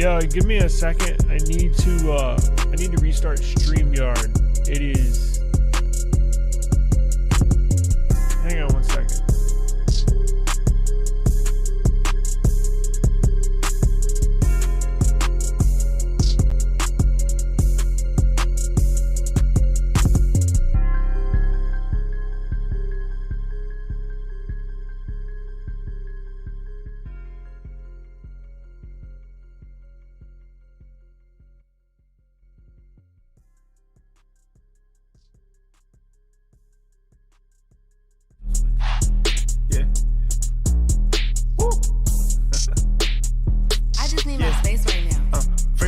Yeah, give me a second. I need to restart StreamYard. It is. Hang on one second.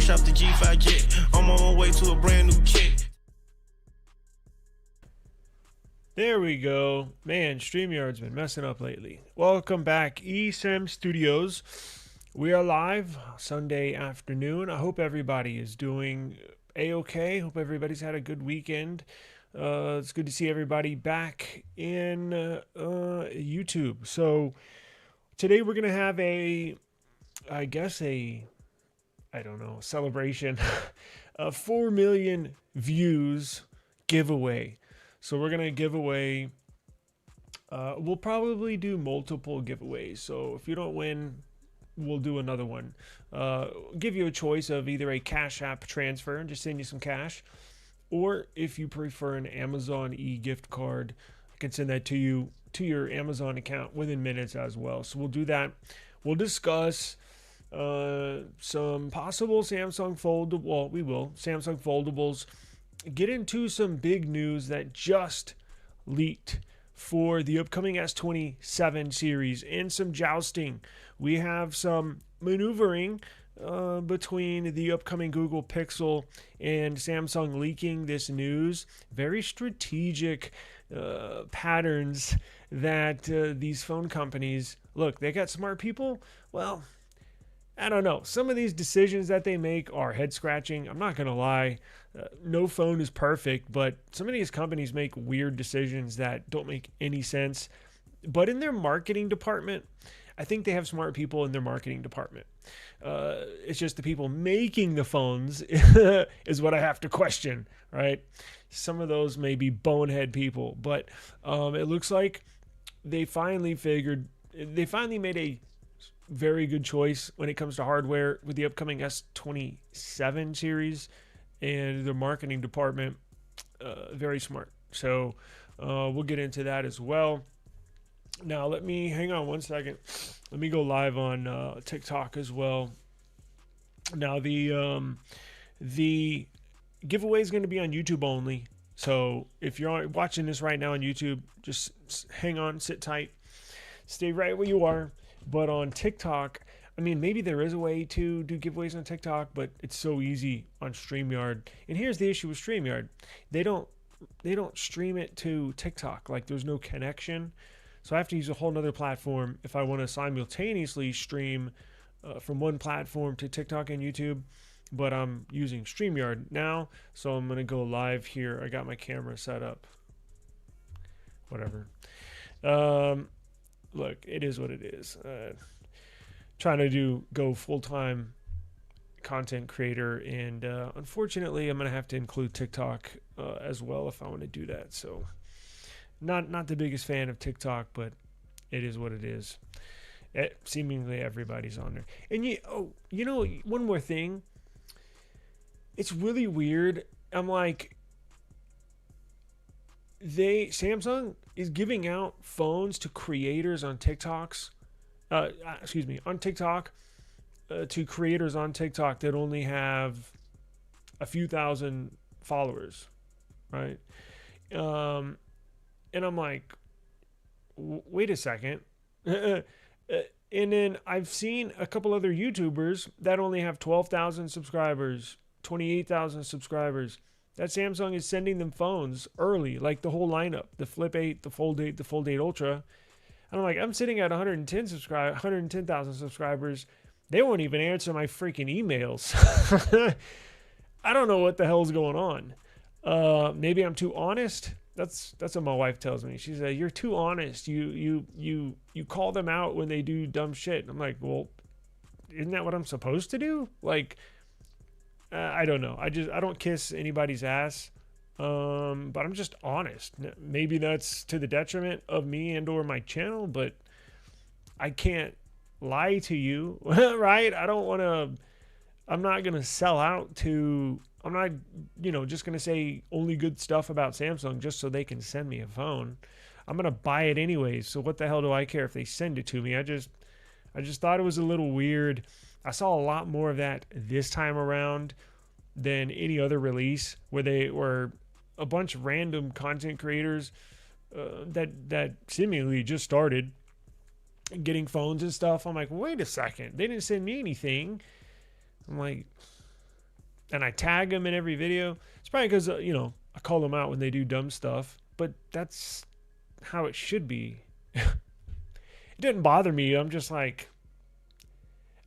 Off the G5 jet, I'm on my way to a brand new kit. There we go. Man, StreamYard's been messing up lately. Welcome back, eSIM Studios. We are live Sunday afternoon. I hope everybody is doing A-okay. Hope everybody's had a good weekend. It's good to see everybody back in YouTube. So today we're going to have celebration, a 4 million views giveaway. So we're going to give away, we'll probably do multiple giveaways. So if you don't win, we'll do another one. Give you a choice of either a Cash App transfer and just send you some cash, or if you prefer an Amazon e-gift card, I can send that to you to your Amazon account within minutes as well. So we'll do that. We'll discuss some possible Samsung foldables, get into some big news that just leaked for the upcoming S27 series, and some jousting. We have some maneuvering between the upcoming Google Pixel and Samsung leaking this news. Very strategic patterns that these phone companies, look, they got smart people. Well, I don't know. Some of these decisions that they make are head scratching. I'm not going to lie. No phone is perfect, but some of these companies make weird decisions that don't make any sense. But in their marketing department, I think they have smart people in their marketing department. It's just the people making the phones is what I have to question, right? Some of those may be bonehead people, but it looks like they finally made a very good choice when it comes to hardware with the upcoming S27 series, and the marketing department, very smart. So we'll get into that as well. Now hang on one second. Let me go live on TikTok as well. Now the giveaway is going to be on YouTube only. So if you're watching this right now on YouTube, just hang on, sit tight, stay right where you are. But on TikTok, I mean, maybe there is a way to do giveaways on TikTok, but it's so easy on StreamYard. And here's the issue with StreamYard. They don't stream it to TikTok. Like, there's no connection. So I have to use a whole nother platform if I want to simultaneously stream from one platform to TikTok and YouTube. But I'm using StreamYard now, so I'm going to go live here. I got my camera set up. Whatever. Look, it is what it is. Trying to go full-time content creator, and unfortunately, I'm going to have to include TikTok as well if I want to do that. So, not the biggest fan of TikTok, but it is what it is. Seemingly everybody's on there. And you know, one more thing. It's really weird. I'm like, Samsung is giving out phones to creators on TikToks. On TikTok, to creators on TikTok that only have a few thousand followers, right? And I'm like, wait a second. And then I've seen a couple other YouTubers that only have 12,000 subscribers, 28,000 subscribers. That Samsung is sending them phones early, like the whole lineup, the Flip 8, the Fold 8, the Fold 8 Ultra. And I'm like, I'm sitting at 110,000 subscribers. They won't even answer my freaking emails. I don't know what the hell's going on. Maybe I'm too honest. That's what my wife tells me. She said, "You're too honest. You call them out when they do dumb shit." And I'm like, well, isn't that what I'm supposed to do? Like, I don't know. I don't kiss anybody's ass. But I'm just honest. Maybe that's to the detriment of me and or my channel, but I can't lie to you, right? I'm not going to sell out to, I'm not, just going to say only good stuff about Samsung just so they can send me a phone. I'm going to buy it anyways. So what the hell do I care if they send it to me? I just thought it was a little weird. I saw a lot more of that this time around than any other release, where they were a bunch of random content creators that seemingly just started getting phones and stuff. I'm like, wait a second, they didn't send me anything. I'm like, and I tag them in every video. It's probably because I call them out when they do dumb stuff, but that's how it should be. It didn't bother me. I'm just like,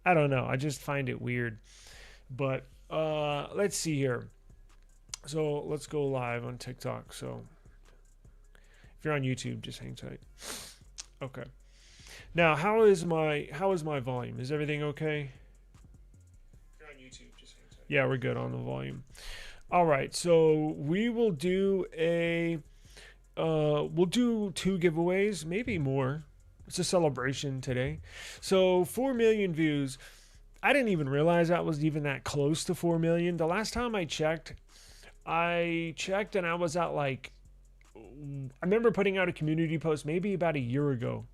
I don't know. I just find it weird. But let's see here. So let's go live on TikTok. So if you're on YouTube, just hang tight. Okay. Now, how is my volume? Is everything okay? If you're on YouTube, just hang tight. Yeah, we're good on the volume. All right. So we will do we'll do 2 giveaways, maybe more. It's a celebration today. So 4 million views. I didn't even realize that was even that close to 4 million. The last time I checked and I was at I remember putting out a community post maybe about a year ago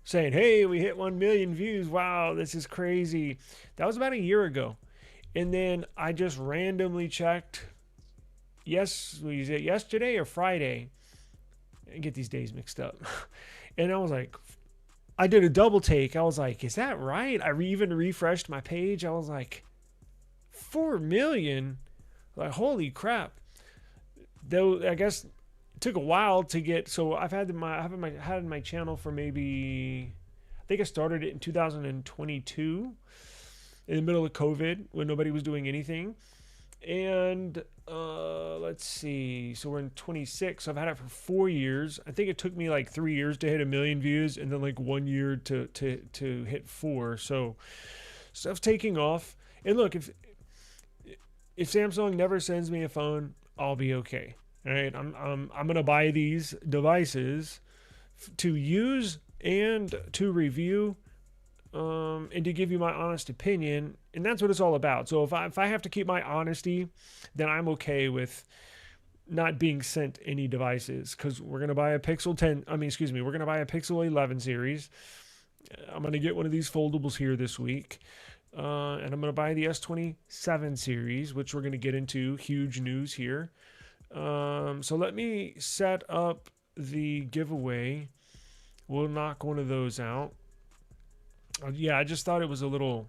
saying, hey, we hit 1 million views. Wow, this is crazy. That was about a year ago. And then I just randomly checked. Was it yesterday or Friday? I get these days mixed up. And I was like, I did a double take. I was like, is that right? I even refreshed my page. I was like, 4 million? Like, holy crap. Though I guess it took a while to get. So I've had my channel for maybe, I think I started it in 2022 in the middle of COVID when nobody was doing anything. And let's see. So we're in 26. So I've had it for 4 years. I think it took me like 3 years to hit 1 million views, and then like 1 year to hit 4. So stuff's taking off. And look, if Samsung never sends me a phone, I'll be okay. All right, I'm gonna buy these devices to use and to review, and to give you my honest opinion, and that's what it's all about. So if I have to keep my honesty, then I'm okay with not being sent any devices, because we're gonna buy a Pixel 10. We're gonna buy a Pixel 11 series. I'm gonna get one of these foldables here this week. And I'm going to buy the S27 series, which we're going to get into. Huge news here. So let me set up the giveaway. We'll knock one of those out. I just thought it was a little...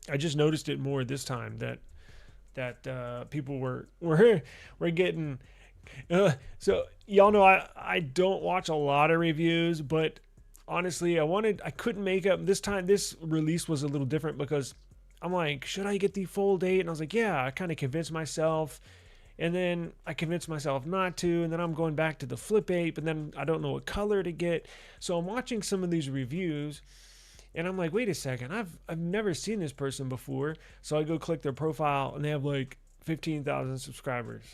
I just noticed it more this time that people were getting... so y'all know I don't watch a lot of reviews, but... honestly, I couldn't make up this time. This release was a little different because I'm like, should I get the full date? And I was like, yeah, I kind of convinced myself. And then I convinced myself not to. And then I'm going back to the Flip 8, but then I don't know what color to get. So I'm watching some of these reviews and I'm like, wait a second, I've never seen this person before. So I go click their profile and they have like 15,000 subscribers.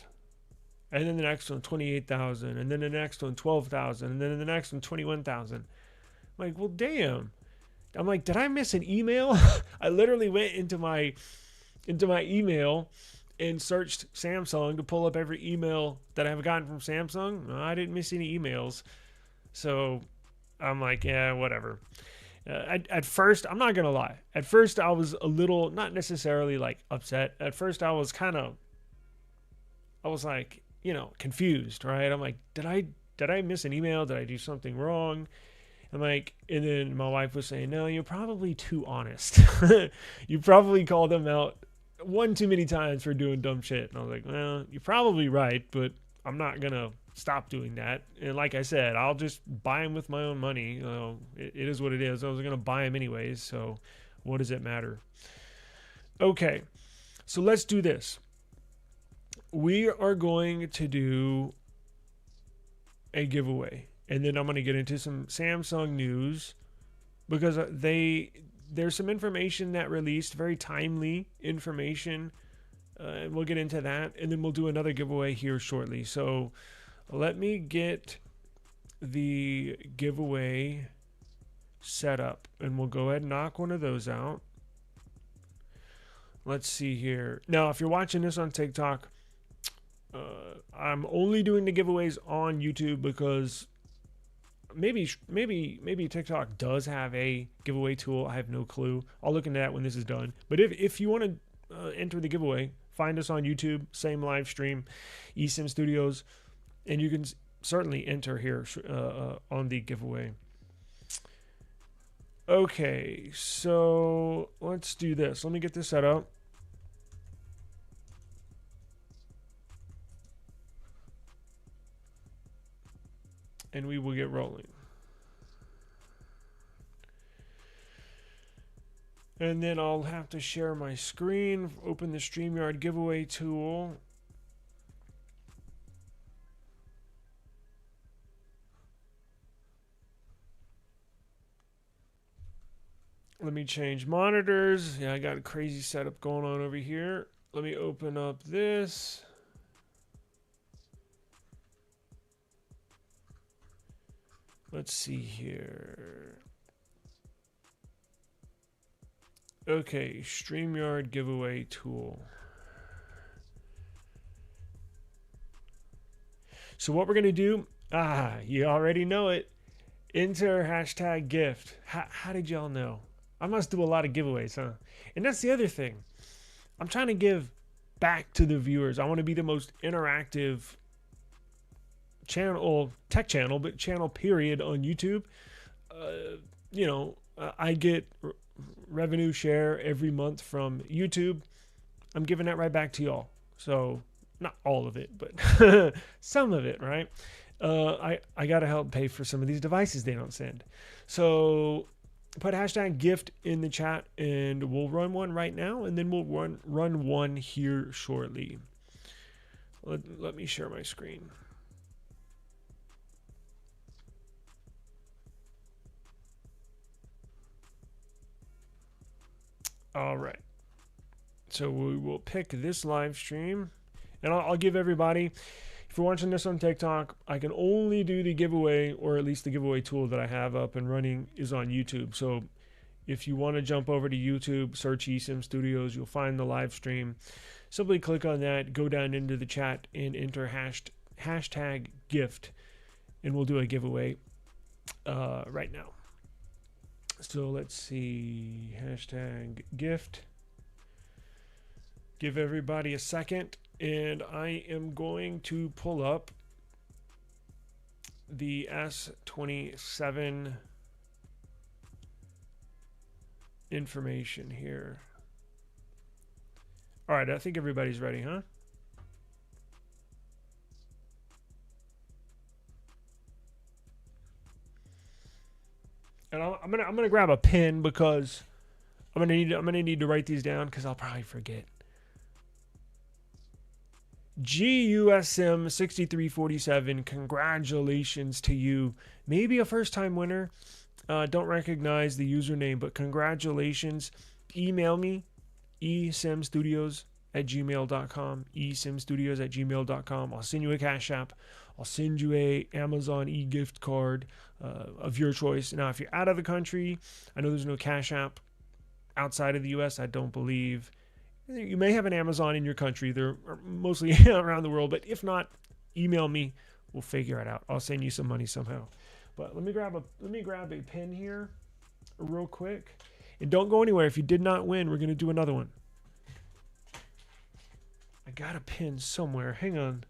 And then the next one, 28,000. And then the next one, 12,000. And then the next one, 21,000. I'm like, well, damn. I'm like, did I miss an email? I literally went into my email and searched Samsung to pull up every email that I've gotten from Samsung. No, I didn't miss any emails. So I'm like, yeah, whatever. At first, I'm not going to lie. At first, I was a little, not necessarily like upset. At first, I was like, confused, right? I'm like, did I miss an email? Did I do something wrong? I'm like, and then my wife was saying, no, you're probably too honest. You probably called them out one too many times for doing dumb shit. And I was like, well, you're probably right, but I'm not going to stop doing that. And like I said, I'll just buy them with my own money. It is what it is. I was going to buy them anyways. So what does it matter? Okay. So let's do this. We are going to do a giveaway. And then I'm going to get into some Samsung news because they there's some information that released, very timely information. And we'll get into that, and then we'll do another giveaway here shortly. So let me get the giveaway set up, and we'll go ahead and knock one of those out. Let's see here. Now, if you're watching this on TikTok, I'm only doing the giveaways on YouTube because maybe TikTok does have a giveaway tool. I have no clue. I'll look into that when this is done. But if you want to enter the giveaway, find us on YouTube, same live stream, eSIM Studios, and you can certainly enter here on the giveaway. Okay, so let's do this. Let me get this set up. And we will get rolling. And then I'll have to share my screen, open the StreamYard giveaway tool. Let me change monitors. Yeah, I got a crazy setup going on over here. Let me open up this. Let's see here. Okay, StreamYard giveaway tool. So what we're going to do, you already know it. Enter hashtag gift. How did y'all know? I must do a lot of giveaways, huh? And that's the other thing. I'm trying to give back to the viewers. I want to be the most interactive channel, tech channel, but channel period on YouTube. I get revenue share every month from YouTube. I'm giving that right back to y'all. So not all of it, but some of it, right? I got to help pay for some of these devices they don't send. So put hashtag gift in the chat, and we'll run one right now, and then we'll run one here shortly. Let me share my screen. All right. So we will pick this live stream, and I'll give everybody, if you're watching this on TikTok, I can only do the giveaway, or at least the giveaway tool that I have up and running is on YouTube. So if you want to jump over to YouTube, search eSIM Studios, you'll find the live stream. Simply click on that, go down into the chat, and enter hashtag gift, and we'll do a giveaway right now. So let's see, hashtag gift. Give everybody a second, and I am going to pull up the S27 information here. All right, I think everybody's ready, huh? And I'm gonna grab a pen because I'm gonna need to write these down because I'll probably forget. GUSM 6347, congratulations to you. Maybe a first time winner. Don't recognize the username, but congratulations. Email me, esimstudios@gmail.com, esimstudios@gmail.com. I'll send you a Cash App. I'll send you a Amazon e-gift card of your choice. Now, if you're out of the country, I know there's no Cash App outside of the U.S., I don't believe. You may have an Amazon in your country. They're mostly around the world, but if not, email me. We'll figure it out. I'll send you some money somehow. But let me grab a pen here real quick. And don't go anywhere. If you did not win, we're going to do another one. I got a pen somewhere. Hang on.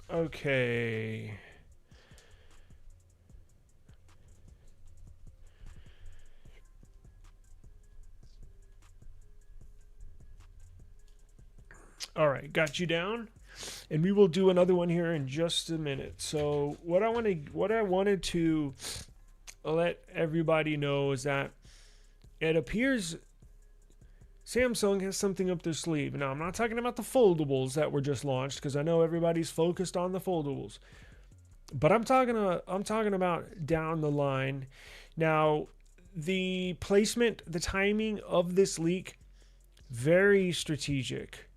Okay. All right, got you down. And we will do another one here in just a minute. So what I wanted to let everybody know is that it appears Samsung has something up their sleeve. Now, I'm not talking about the foldables that were just launched, because I know everybody's focused on the foldables. But I'm talking about down the line. Now, the placement, the timing of this leak, very strategic.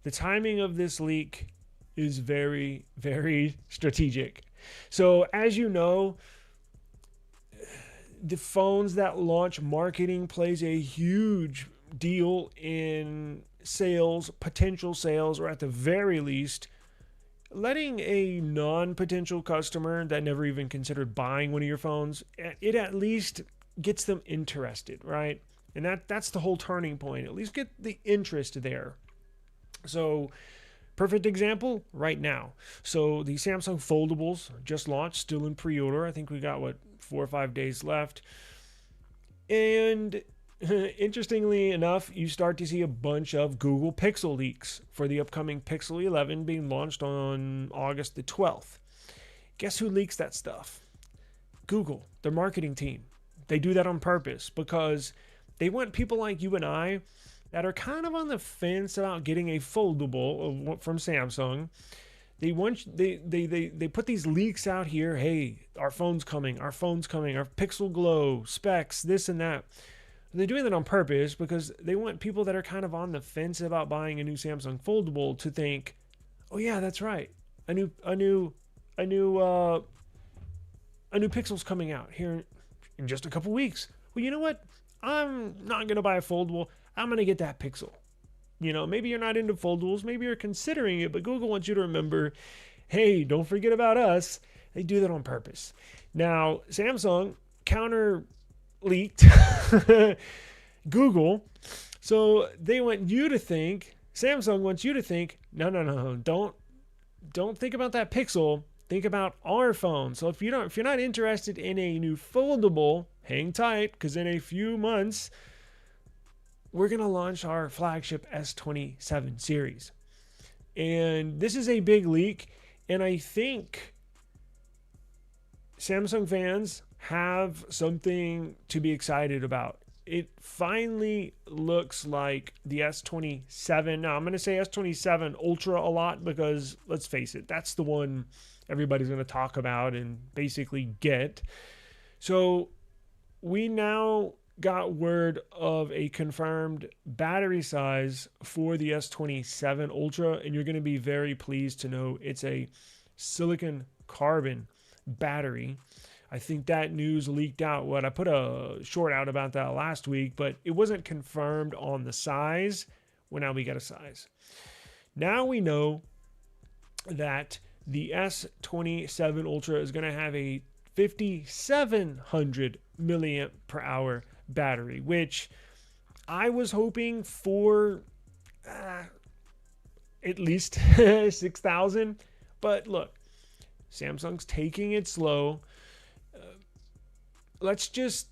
The timing of this leak is very, very strategic. So, as you know, the phones that launch marketing plays a huge deal in sales, potential sales, or at the very least, letting a non-potential customer that never even considered buying one of your phones, it at least gets them interested, right? And that's the whole turning point. At least get the interest there. So, perfect example right now. So the Samsung foldables just launched, still in pre-order. I think we got 4 or 5 days left. And interestingly enough, you start to see a bunch of Google Pixel leaks for the upcoming Pixel 11 being launched on August the 12th. Guess who leaks that stuff? Google, their marketing team. They do that on purpose because they want people like you and I that are kind of on the fence about getting a foldable from Samsung. They put these leaks out here. Hey, our phone's coming, our Pixel Glow specs, this and that. They're doing that on purpose because they want people that are kind of on the fence about buying a new Samsung foldable to think, oh yeah, that's right, a new Pixel's coming out here in just a couple weeks. Well, you know what? I'm not gonna buy a foldable. I'm gonna get that Pixel. You know, maybe you're not into foldables, maybe you're considering it, but Google wants you to remember, hey, don't forget about us. They do that on purpose. Now, Samsung counter leaked Google, so they want you to think, Samsung wants you to think, no, don't think about that Pixel. Think about our phone. So if you're not interested in a new foldable, hang tight, because in a few months we're going to launch our flagship S27 series. And this is a big leak, and I think Samsung fans have something to be excited about. It finally looks like the S27. Now, I'm going to say S27 Ultra a lot because, let's face it, that's the one everybody's going to talk about and basically get. So we now got word of a confirmed battery size for the S27 Ultra, and you're going to be very pleased to know it's a silicon carbon battery. I think that news leaked out. I put a short out about that last week, but it wasn't confirmed on the size. Well, now we got a size. Now we know that the S27 Ultra is going to have a 5,700 milliamp per hour battery, which I was hoping for at least 6,000. But look, Samsung's taking it slow. Let's just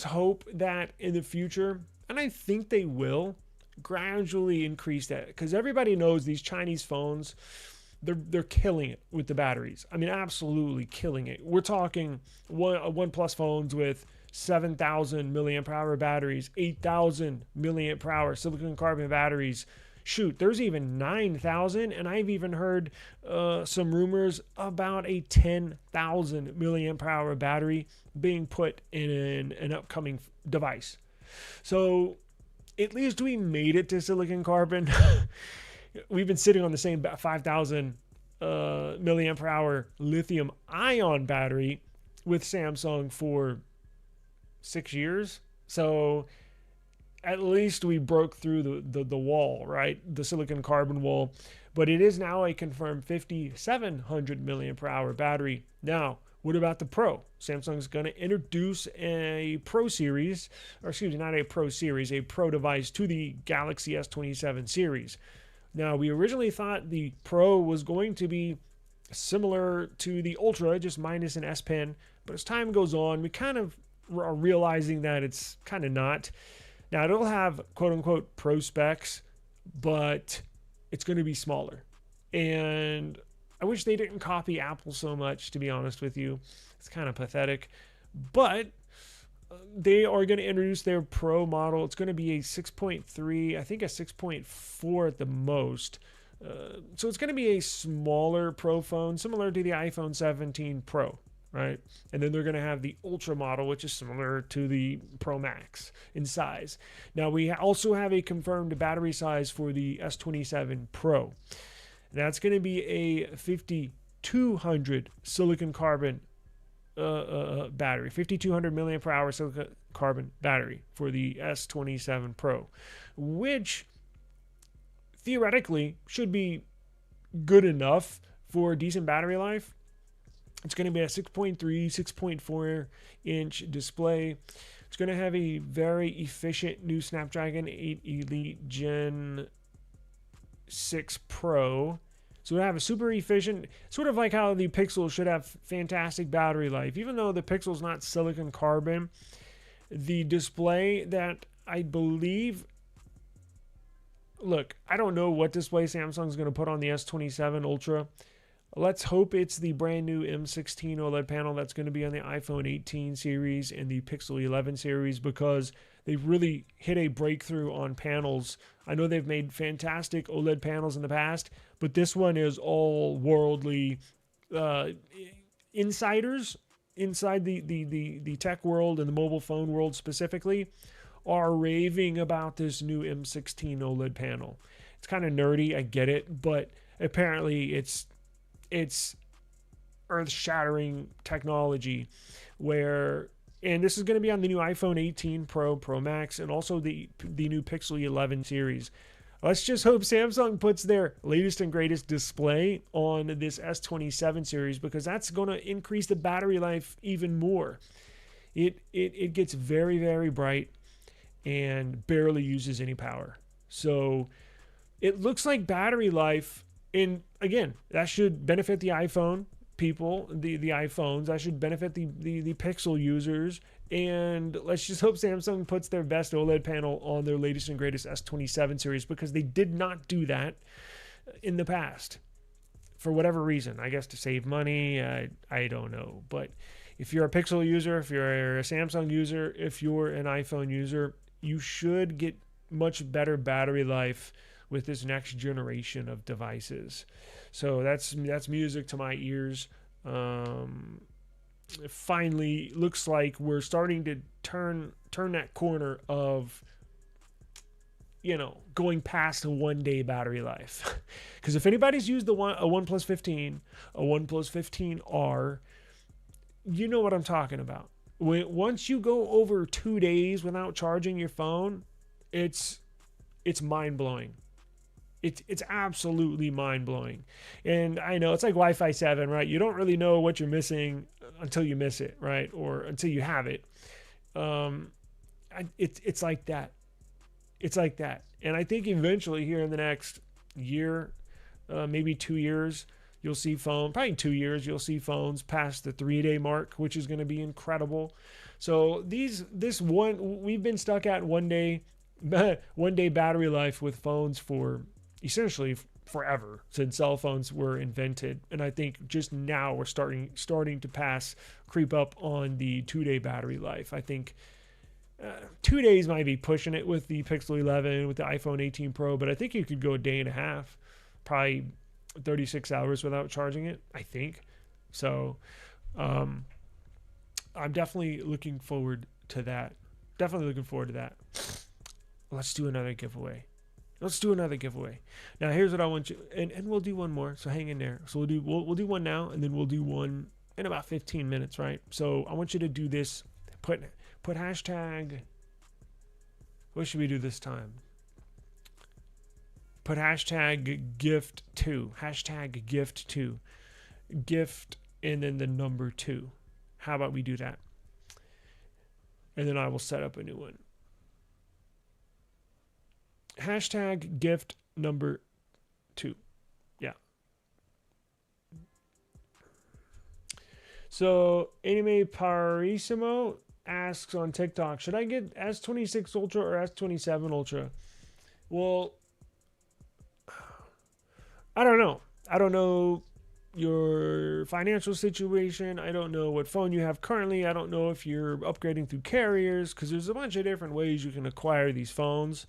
hope that in the future, and I think they will, gradually increase that, because everybody knows these Chinese phones, they're killing it with the batteries. I mean, absolutely killing it. We're talking OnePlus phones with 7,000 milliamp per hour batteries, 8,000 milliamp per hour silicon carbon batteries. Shoot, there's even 9,000, and I've even heard some rumors about a 10,000 milliamp per hour battery being put in an upcoming device. So at least we made it to silicon carbon. We've been sitting on the same 5,000 milliamp per hour lithium ion battery with Samsung for 6 years. So at least we broke through the wall, right? The silicon carbon wall. But it is now a confirmed 5,700 milliamp per hour battery. Now, what about the Pro? Samsung's going to introduce a Pro series, or excuse me, not a Pro series, a Pro device to the Galaxy S27 series. Now, we originally thought the Pro was going to be similar to the Ultra, just minus an S Pen. But as time goes on, we kind of are realizing that it's kind of not. Now, it'll have quote-unquote pro specs but it's going to be smaller. And I wish they didn't copy Apple so much, to be honest with you. It's kind of pathetic. But they are going to introduce their Pro model. It's going to be a 6.3, I think a 6.4 at the most. So it's going to be a smaller Pro phone, similar to the iPhone 17 Pro, right? And then they're going to have the Ultra model, which is similar to the Pro Max in size. Now, we also have a confirmed battery size for the S27 Pro. That's going to be a 5200 silicon carbon battery, 5200 milliamp per hour silicon carbon battery for the S27 Pro, which theoretically should be good enough for decent battery life. It's going to be a 6.3, 6.4 inch display. It's going to have a very efficient new Snapdragon 8 Elite Gen 6 Pro. So it'll have a super efficient, sort of like how the Pixel should have fantastic battery life. Even though the Pixel's not silicon carbon, the display that I believe, look, I don't know what display Samsung's going to put on the S27 Ultra. Let's hope it's the brand new M16 OLED panel that's going to be on the iPhone 18 series and the Pixel 11 series, because they've really hit a breakthrough on panels. I know they've made fantastic OLED panels in the past, but this one is all worldly. Insiders inside the tech world and the mobile phone world specifically are raving about this new M16 OLED panel. It's kind of nerdy, I get it, but apparently it's earth-shattering technology where, and this is going to be on the new iPhone 18 Pro, Pro Max, and also the new Pixel 11 series. Let's just hope Samsung puts their latest and greatest display on this S27 series, because that's going to increase the battery life even more. It gets very, very bright and barely uses any power. So it looks like battery life, and again, that should benefit the iPhone people, the iPhones. That should benefit the Pixel users. And let's just hope Samsung puts their best OLED panel on their latest and greatest S27 series, because they did not do that in the past for whatever reason. I guess to save money, I don't know. But if you're a Pixel user, if you're a Samsung user, if you're an iPhone user, you should get much better battery life with this next generation of devices. So that's music to my ears. It finally looks like we're starting to turn that corner of, going past a 1 day battery life. Because if anybody's used a OnePlus 15, a OnePlus 15R, you know what I'm talking about. Once you go over 2 days without charging your phone, it's mind-blowing. It's absolutely mind-blowing. And I know it's like Wi-Fi 7, right? You don't really know what you're missing until you miss it, right? Or until you have it. It's like that. It's like that. And I think eventually here in the next year, maybe 2 years, you'll see probably 2 years, you'll see phones past the 3-day mark, which is going to be incredible. So we've been stuck at 1 day battery life with phones for essentially forever, since cell phones were invented. And I think just now we're starting to creep up on the 2 day battery life. I think 2 days might be pushing it with the Pixel 11, with the iPhone 18 Pro, but I think you could go a day and a half, probably 36 hours without charging it, I think. So I'm definitely looking forward to that. Let's do another giveaway. Now here's what I want you, and we'll do one more, so hang in there. So we'll do one now, and then we'll do one in about 15 minutes, right? So I want you to do this. Put hashtag, what should we do this time? Put hashtag gift2. Hashtag gift2. Gift and then the number 2. How about we do that? And then I will set up a new one. Hashtag gift number 2. Yeah. So Anime Parissimo asks on TikTok, should I get S26 Ultra or S27 Ultra? Well, I don't know. I don't know your financial situation. I don't know what phone you have currently. I don't know if you're upgrading through carriers, because there's a bunch of different ways you can acquire these phones.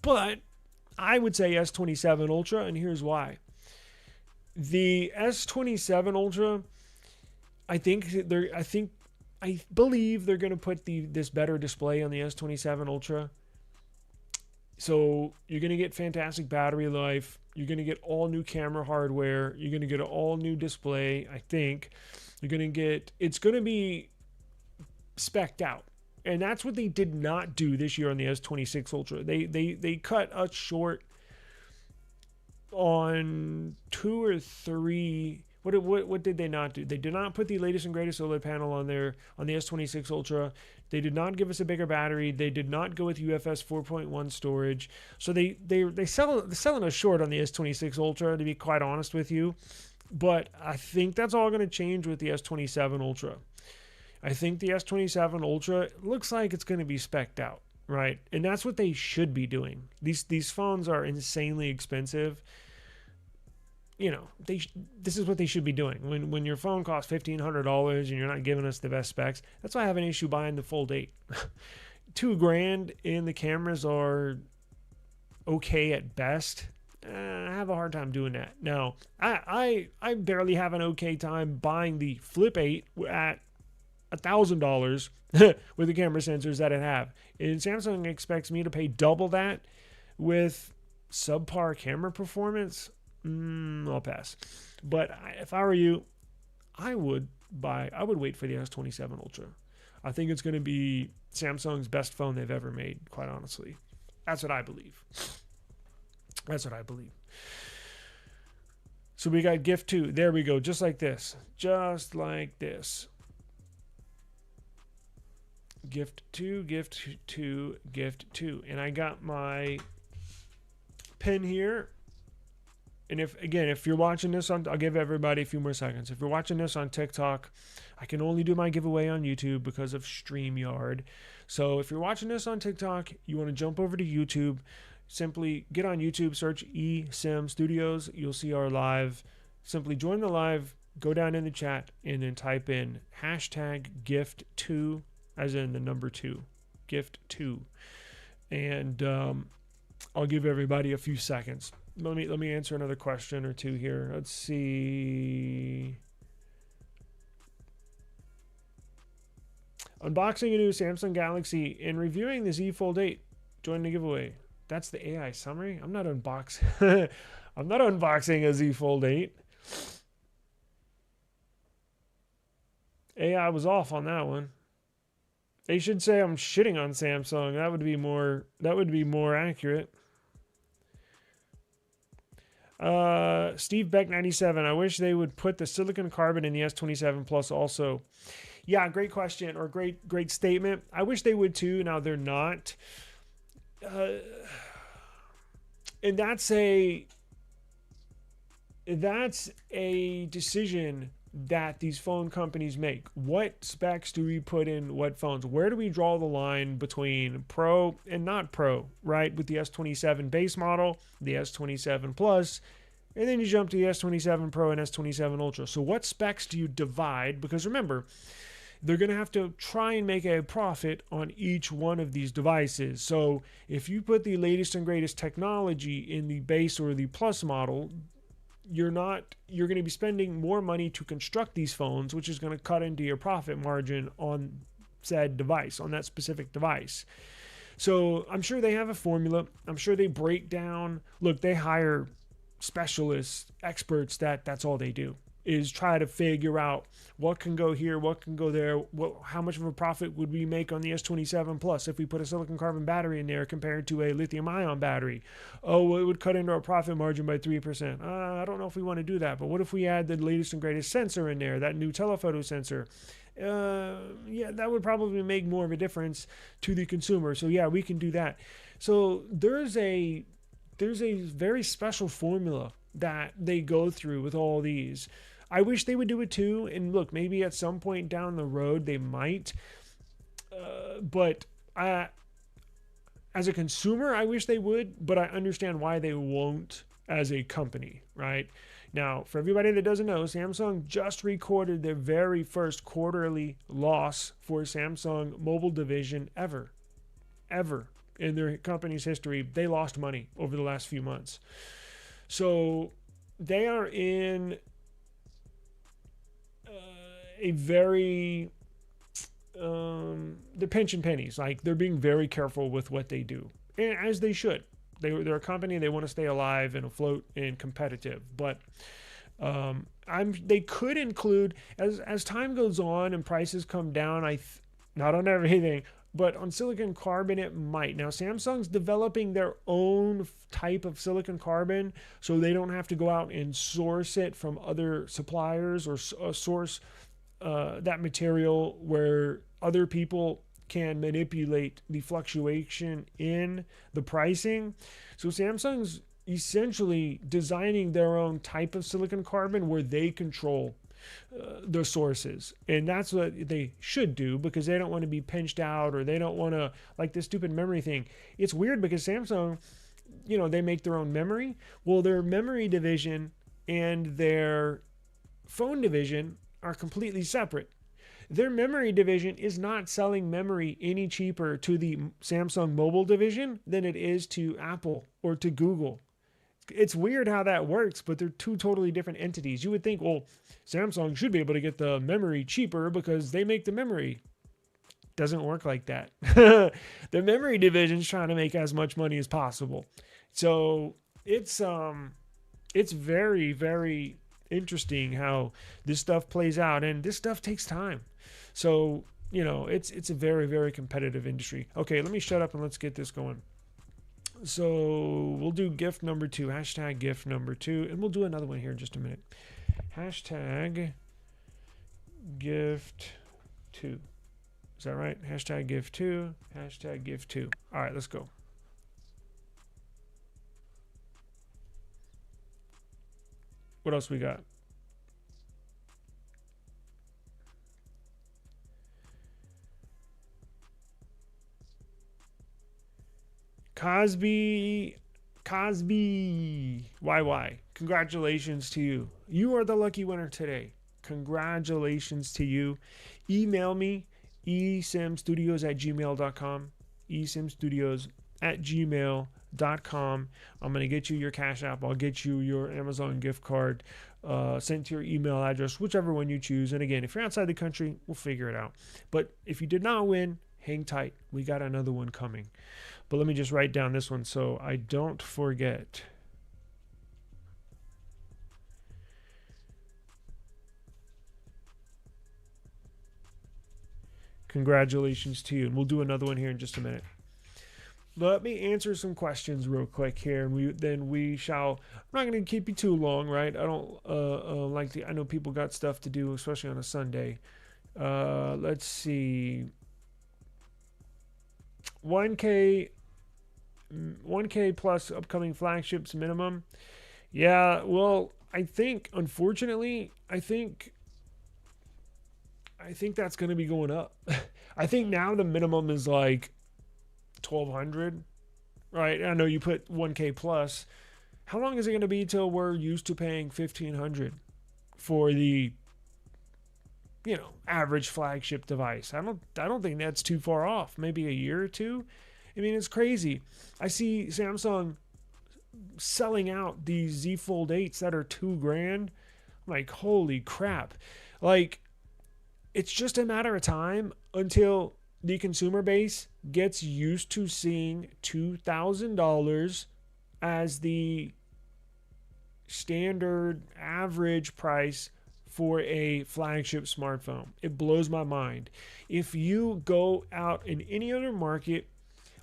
But I would say S27 Ultra, and here's why. The S27 Ultra, I believe they're going to put this better display on the S27 Ultra. So you're going to get fantastic battery life. You're going to get all new camera hardware. You're going to get an all new display. I think it's going to be spec'd out. And that's what they did not do this year on the S26 Ultra. They cut us short on 2 or 3. What did they not do? They did not put the latest and greatest OLED panel on there on the S26 Ultra. They did not give us a bigger battery. They did not go with UFS 4.1 they're selling us short on the S26 Ultra, to be quite honest with you. But I think that's all going to change with the S27 Ultra. I think the S27 Ultra looks like it's going to be spec'd out, right? And that's what they should be doing. These phones are insanely expensive. You know, this is what they should be doing. When your phone costs $1,500 and you're not giving us the best specs, that's why I have an issue buying the Fold 8. $2,000 and the cameras are okay at best. I have a hard time doing that. Now, I barely have an okay time buying the Flip 8 at $1,000 with the camera sensors that it have. And Samsung expects me to pay double that with subpar camera performance. I'll pass. But if I were you, I would wait for the S27 Ultra. I think it's going to be Samsung's best phone they've ever made, quite honestly. That's what I believe. So we got Gift 2. There we go. Just like this. Gift 2, Gift 2, Gift 2. And I got my pin here. And if you're watching this I'll give everybody a few more seconds. If you're watching this on TikTok, I can only do my giveaway on YouTube because of StreamYard. So if you're watching this on TikTok, you want to jump over to YouTube, simply get on YouTube, search eSIM Studios. You'll see our live. Simply join the live, go down in the chat, and then type in #gift2, as in the number 2, gift2. And I'll give everybody a few seconds. Let me answer another question or two here. Let's see. Unboxing a new Samsung Galaxy and reviewing the Z Fold 8. Join the giveaway. That's the AI summary. I'm not unboxing. I'm not unboxing a Z Fold 8. AI was off on that one. They should say I'm shitting on Samsung. That would be more accurate. Steve Beck 97. I wish they would put the silicon carbon in the S27 Plus also. Yeah, great question, or great statement. I wish they would too. Now they're not. And that's a decision that these phone companies make. What specs do we put in what phones? Where do we draw the line between Pro and not Pro, right? With the S27 base model, the S27 Plus, and then you jump to the S27 Pro and S27 Ultra. So what specs do you divide? Because remember, they're going to have to try and make a profit on each one of these devices. So if you put the latest and greatest technology in the base or the Plus model, you're going to be spending more money to construct these phones, which is going to cut into your profit margin on said device, on that specific device. So I'm sure they have a formula. I'm sure they break down. Look, they hire specialists, experts, that's all they do, is try to figure out what can go here, what can go there, how much of a profit would we make on the S27 Plus if we put a silicon carbon battery in there compared to a lithium ion battery. Oh, well, it would cut into our profit margin by 3%. I don't know if we want to do that, but what if we add the latest and greatest sensor in there, that new telephoto sensor? Yeah, that would probably make more of a difference to the consumer. So yeah, we can do that. So there's a very special formula that they go through with all these. I wish they would do it too. And look, maybe at some point down the road they might. But as a consumer, I wish they would. But I understand why they won't as a company, right? Now, for everybody that doesn't know, Samsung just recorded their very first quarterly loss for Samsung mobile division ever in their company's history. They lost money over the last few months. So they are in a very, they're pinching pennies. Like, they're being very careful with what they do, and as they should. They're a company. They want to stay alive and afloat and competitive. But they could include, as time goes on and prices come down, not on everything, but on silicon carbon it might. Now, Samsung's developing their own type of silicon carbon, so they don't have to go out and source it from other suppliers or source that material where other people can manipulate the fluctuation in the pricing. So Samsung's essentially designing their own type of silicon carbon where they control the sources, and that's what they should do, because they don't want to be pinched out, or they don't want to, like this stupid memory thing. It's weird because Samsung, they make their own memory. Well, their memory division and their phone division are completely separate. Their memory division is not selling memory any cheaper to the Samsung mobile division than it is to Apple or to Google. It's weird how that works, but they're two totally different entities. You would think, well, Samsung should be able to get the memory cheaper because they make the memory. Doesn't work like that. The memory division's trying to make as much money as possible. So it's very, very interesting how this stuff plays out, and this stuff takes time. So, it's a very, very competitive industry. Okay, let me shut up and let's get this going. So we'll do gift number 2, hashtag gift number 2, and we'll do another one here in just a minute. Hashtag gift 2. Is that right? Hashtag gift 2, hashtag gift 2. All right, let's go. What else we got? Cosby YY, congratulations to you. You are the lucky winner today. Congratulations to you. Email me, esimstudios@gmail.com, esimstudios@gmail.com. I'm going to get you your Cash App. I'll get you your Amazon gift card sent to your email address, whichever one you choose. And again, if you're outside the country, we'll figure it out. But if you did not win, hang tight. We got another one coming. But let me just write down this one so I don't forget. Congratulations to you. And we'll do another one here in just a minute. Let me answer some questions real quick here, and we shall. I'm not going to keep you too long, right? I don't I know people got stuff to do, especially on a Sunday. Let's see. 1K plus upcoming flagships minimum. Yeah, well, unfortunately, I think that's going to be going up. I think now the minimum is like 1,200, right? I know you put 1K plus. How long is it going to be till we're used to paying 1,500 for the average flagship device? I don't think that's too far off. Maybe a year or two. I mean, it's crazy. I see Samsung selling out these Z Fold 8s that are $2,000. I'm like, holy crap. Like, it's just a matter of time until the consumer base gets used to seeing $2,000 as the standard average price for a flagship smartphone. It blows my mind. If you go out in any other market,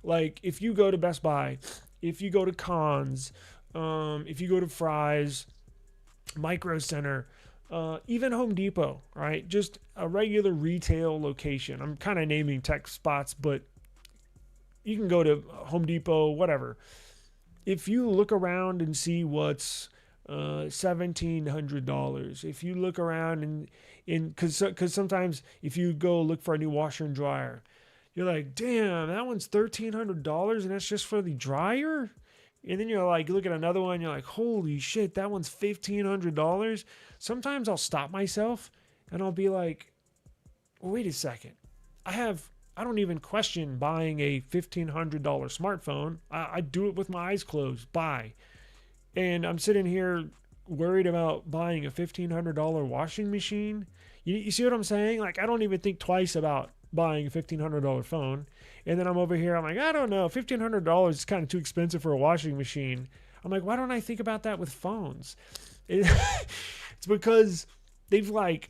like if you go to Best Buy, if you go to Cons, if you go to Fry's, Micro Center, even Home Depot, right? Just a regular retail location. I'm kind of naming tech spots, but you can go to Home Depot, whatever. If you look around and see what's $1,700, if you look around and because sometimes if you go look for a new washer and dryer, you're like, damn, that one's $1,300 and that's just for the dryer. And then you're like, you look at another one, you're like, holy shit, that one's $1,500. Sometimes I'll stop myself and I'll be like, wait a second. I don't even question buying a $1,500 smartphone. I do it with my eyes closed. Buy. And I'm sitting here worried about buying a $1,500 washing machine. You see what I'm saying? Like, I don't even think twice about buying a $1,500 phone. And then I'm over here, I'm like, I don't know, $1,500 is kind of too expensive for a washing machine. I'm like, why don't I think about that with phones? It's because they've made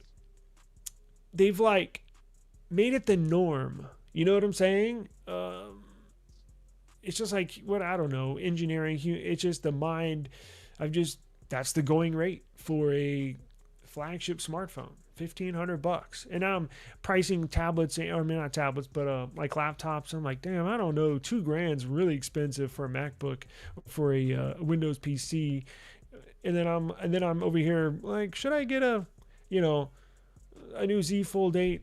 it the norm. You know what I'm saying? It's just like, I don't know, engineering. It's just the mind. That's the going rate for a flagship smartphone. $1,500, and now I'm pricing tablets, or I mean not tablets, but like laptops. I'm like, damn, I don't know, $2,000 really expensive for a MacBook, for a Windows PC, and then I'm over here like, should I get a new Z Fold 8?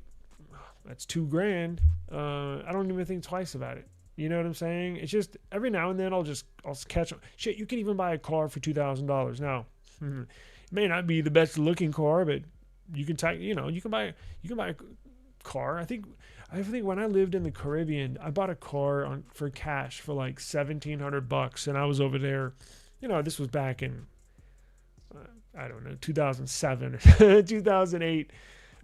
That's $2,000. I don't even think twice about it. You know what I'm saying? It's just every now and then I'll catch them. Shit, you can even buy a car for $2,000 now. It may not be the best looking car, but you can buy a car. I think when I lived in the Caribbean, I bought a car for cash for like $1,700, and I was over there. This was back in I don't know, 2007 or 2008.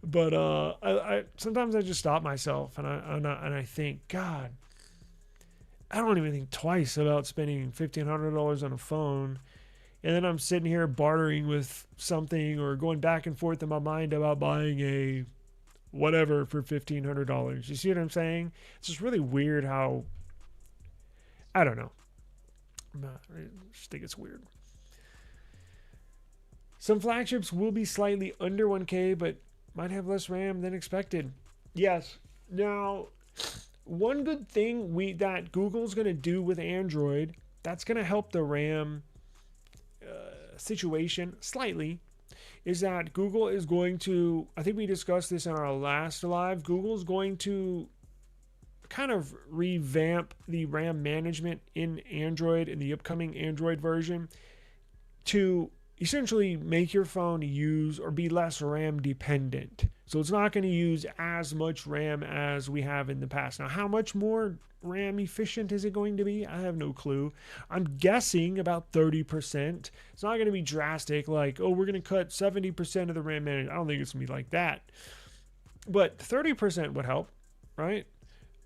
But I sometimes I just stop myself and I think, God, I don't even think twice about spending $1,500 on a phone. And then I'm sitting here bartering with something or going back and forth in my mind about buying a whatever for $1,500. You see what I'm saying? It's just really weird how, I don't know. I just think it's weird. Some flagships will be slightly under 1K, but might have less RAM than expected. Yes. Now, one good thing that Google's going to do with Android, that's going to help the RAM situation slightly, is that Google is going to, I think we discussed this in our last live, Google's going to kind of revamp the RAM management in Android, in the upcoming Android version, to essentially make your phone use or be less RAM dependent. So it's not going to use as much RAM as we have in the past. Now, how much more RAM efficient is it going to be? I have no clue. I'm guessing about 30%. It's not going to be drastic, like, oh, we're going to cut 70% of the RAM management. I don't think it's going to be like that. But 30% would help, right?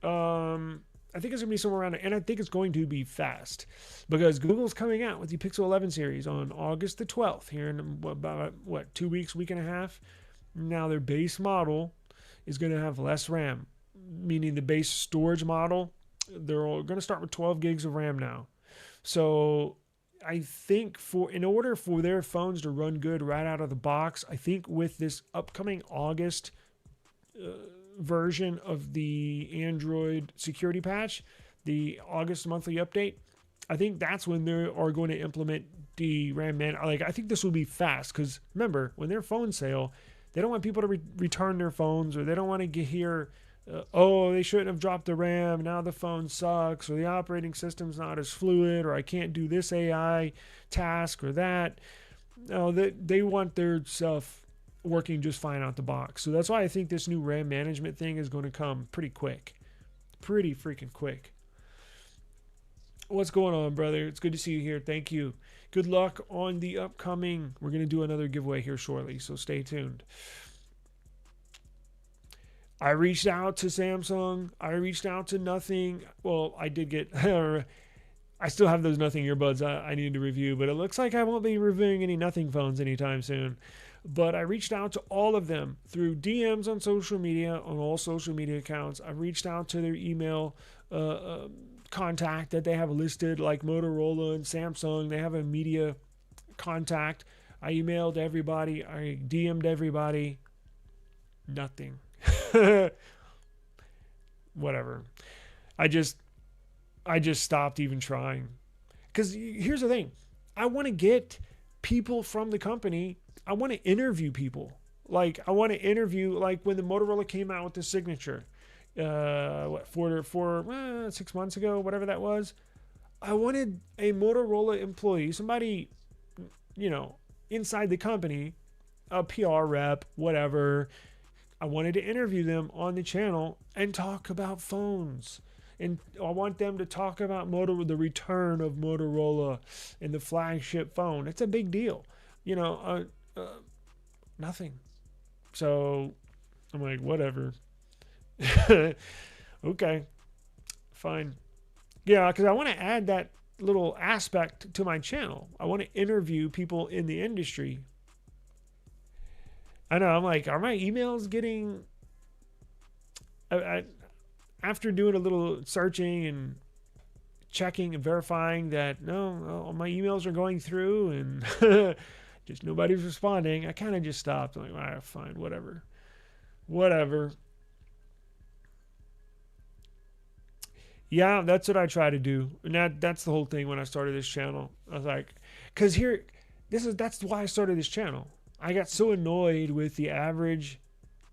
I think it's going to be somewhere around it, and I think it's going to be fast because Google's coming out with the Pixel 11 series on August the 12th here in about 2 weeks, week and a half. Now their base model is going to have less RAM, meaning the base storage model, they're all going to start with 12 gigs of RAM now. So I think in order for their phones to run good right out of the box, I think with this upcoming August version of the Android security patch, the August monthly update, I think that's when they are going to implement the RAM man. Like, I think this will be fast because remember, when their phone sale, they don't want people to return their phones, or they don't want to hear, oh, they shouldn't have dropped the RAM, now the phone sucks, or the operating system's not as fluid, or I can't do this AI task or that. No, they want their stuff working just fine out the box. So that's why I think this new RAM management thing is going to come pretty quick. Pretty freaking quick. What's going on, brother? It's good to see you here. Thank you. Good luck on the upcoming. We're going to do another giveaway here shortly, so stay tuned. I reached out to Samsung. I reached out to Nothing. Well, I did get... I still have those Nothing earbuds I need to review, but it looks like I won't be reviewing any Nothing phones anytime soon. But I reached out to all of them through DMs on social media, on all social media accounts. I reached out to their email contact that they have listed, like Motorola and Samsung. They have a media contact. I emailed everybody. I DM'd everybody. Nothing. Whatever. I just stopped even trying. Because here's the thing. I want to get people from the company. I want to interview people. Like, I want to interview, like when the Motorola came out with the signature, 6 months ago, whatever that was. I wanted a Motorola employee, somebody, you know, inside the company, a PR rep, whatever. I wanted to interview them on the channel and talk about phones. And I want them to talk about the return of Motorola and the flagship phone. It's a big deal. You know, nothing. So I'm like, whatever. Okay, fine. Yeah, because I want to add that little aspect to my channel. I want to interview people in the industry. I know, I'm like, are my emails getting... after doing a little searching and checking and verifying that, no, all my emails are going through and just nobody's responding, I kind of just stopped. I'm like, all right, fine, whatever. Yeah, that's what I try to do. And that's the whole thing when I started this channel. I was like, because that's why I started this channel. I got so annoyed with the average,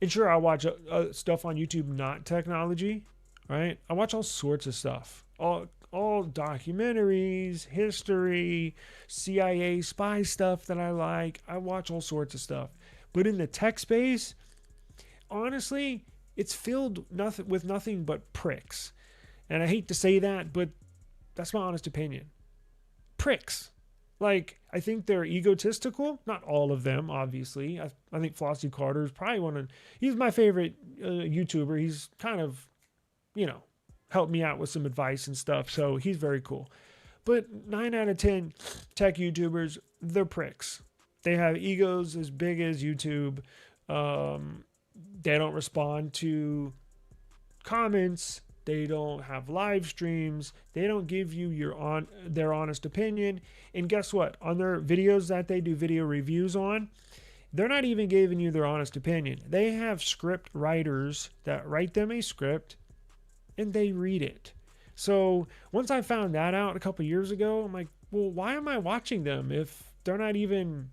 and sure, I watch stuff on YouTube, not technology, right? I watch all sorts of stuff, all documentaries, history, CIA spy stuff that I like. I watch all sorts of stuff, but in the tech space, honestly, it's filled with nothing but pricks. And I hate to say that, but that's my honest opinion. Pricks. Like, I think they're egotistical. Not all of them, obviously. I think Flossie Carter is probably he's my favorite YouTuber. He's kind of, helped me out with some advice and stuff. So he's very cool. But 9 out of 10 tech YouTubers, they're pricks. They have egos as big as YouTube. They don't respond to comments. They don't have live streams. They don't give you their honest opinion. And guess what? On their videos that they do video reviews on, they're not even giving you their honest opinion. They have script writers that write them a script and they read it. So once I found that out a couple years ago, I'm like, well, why am I watching them if they're not even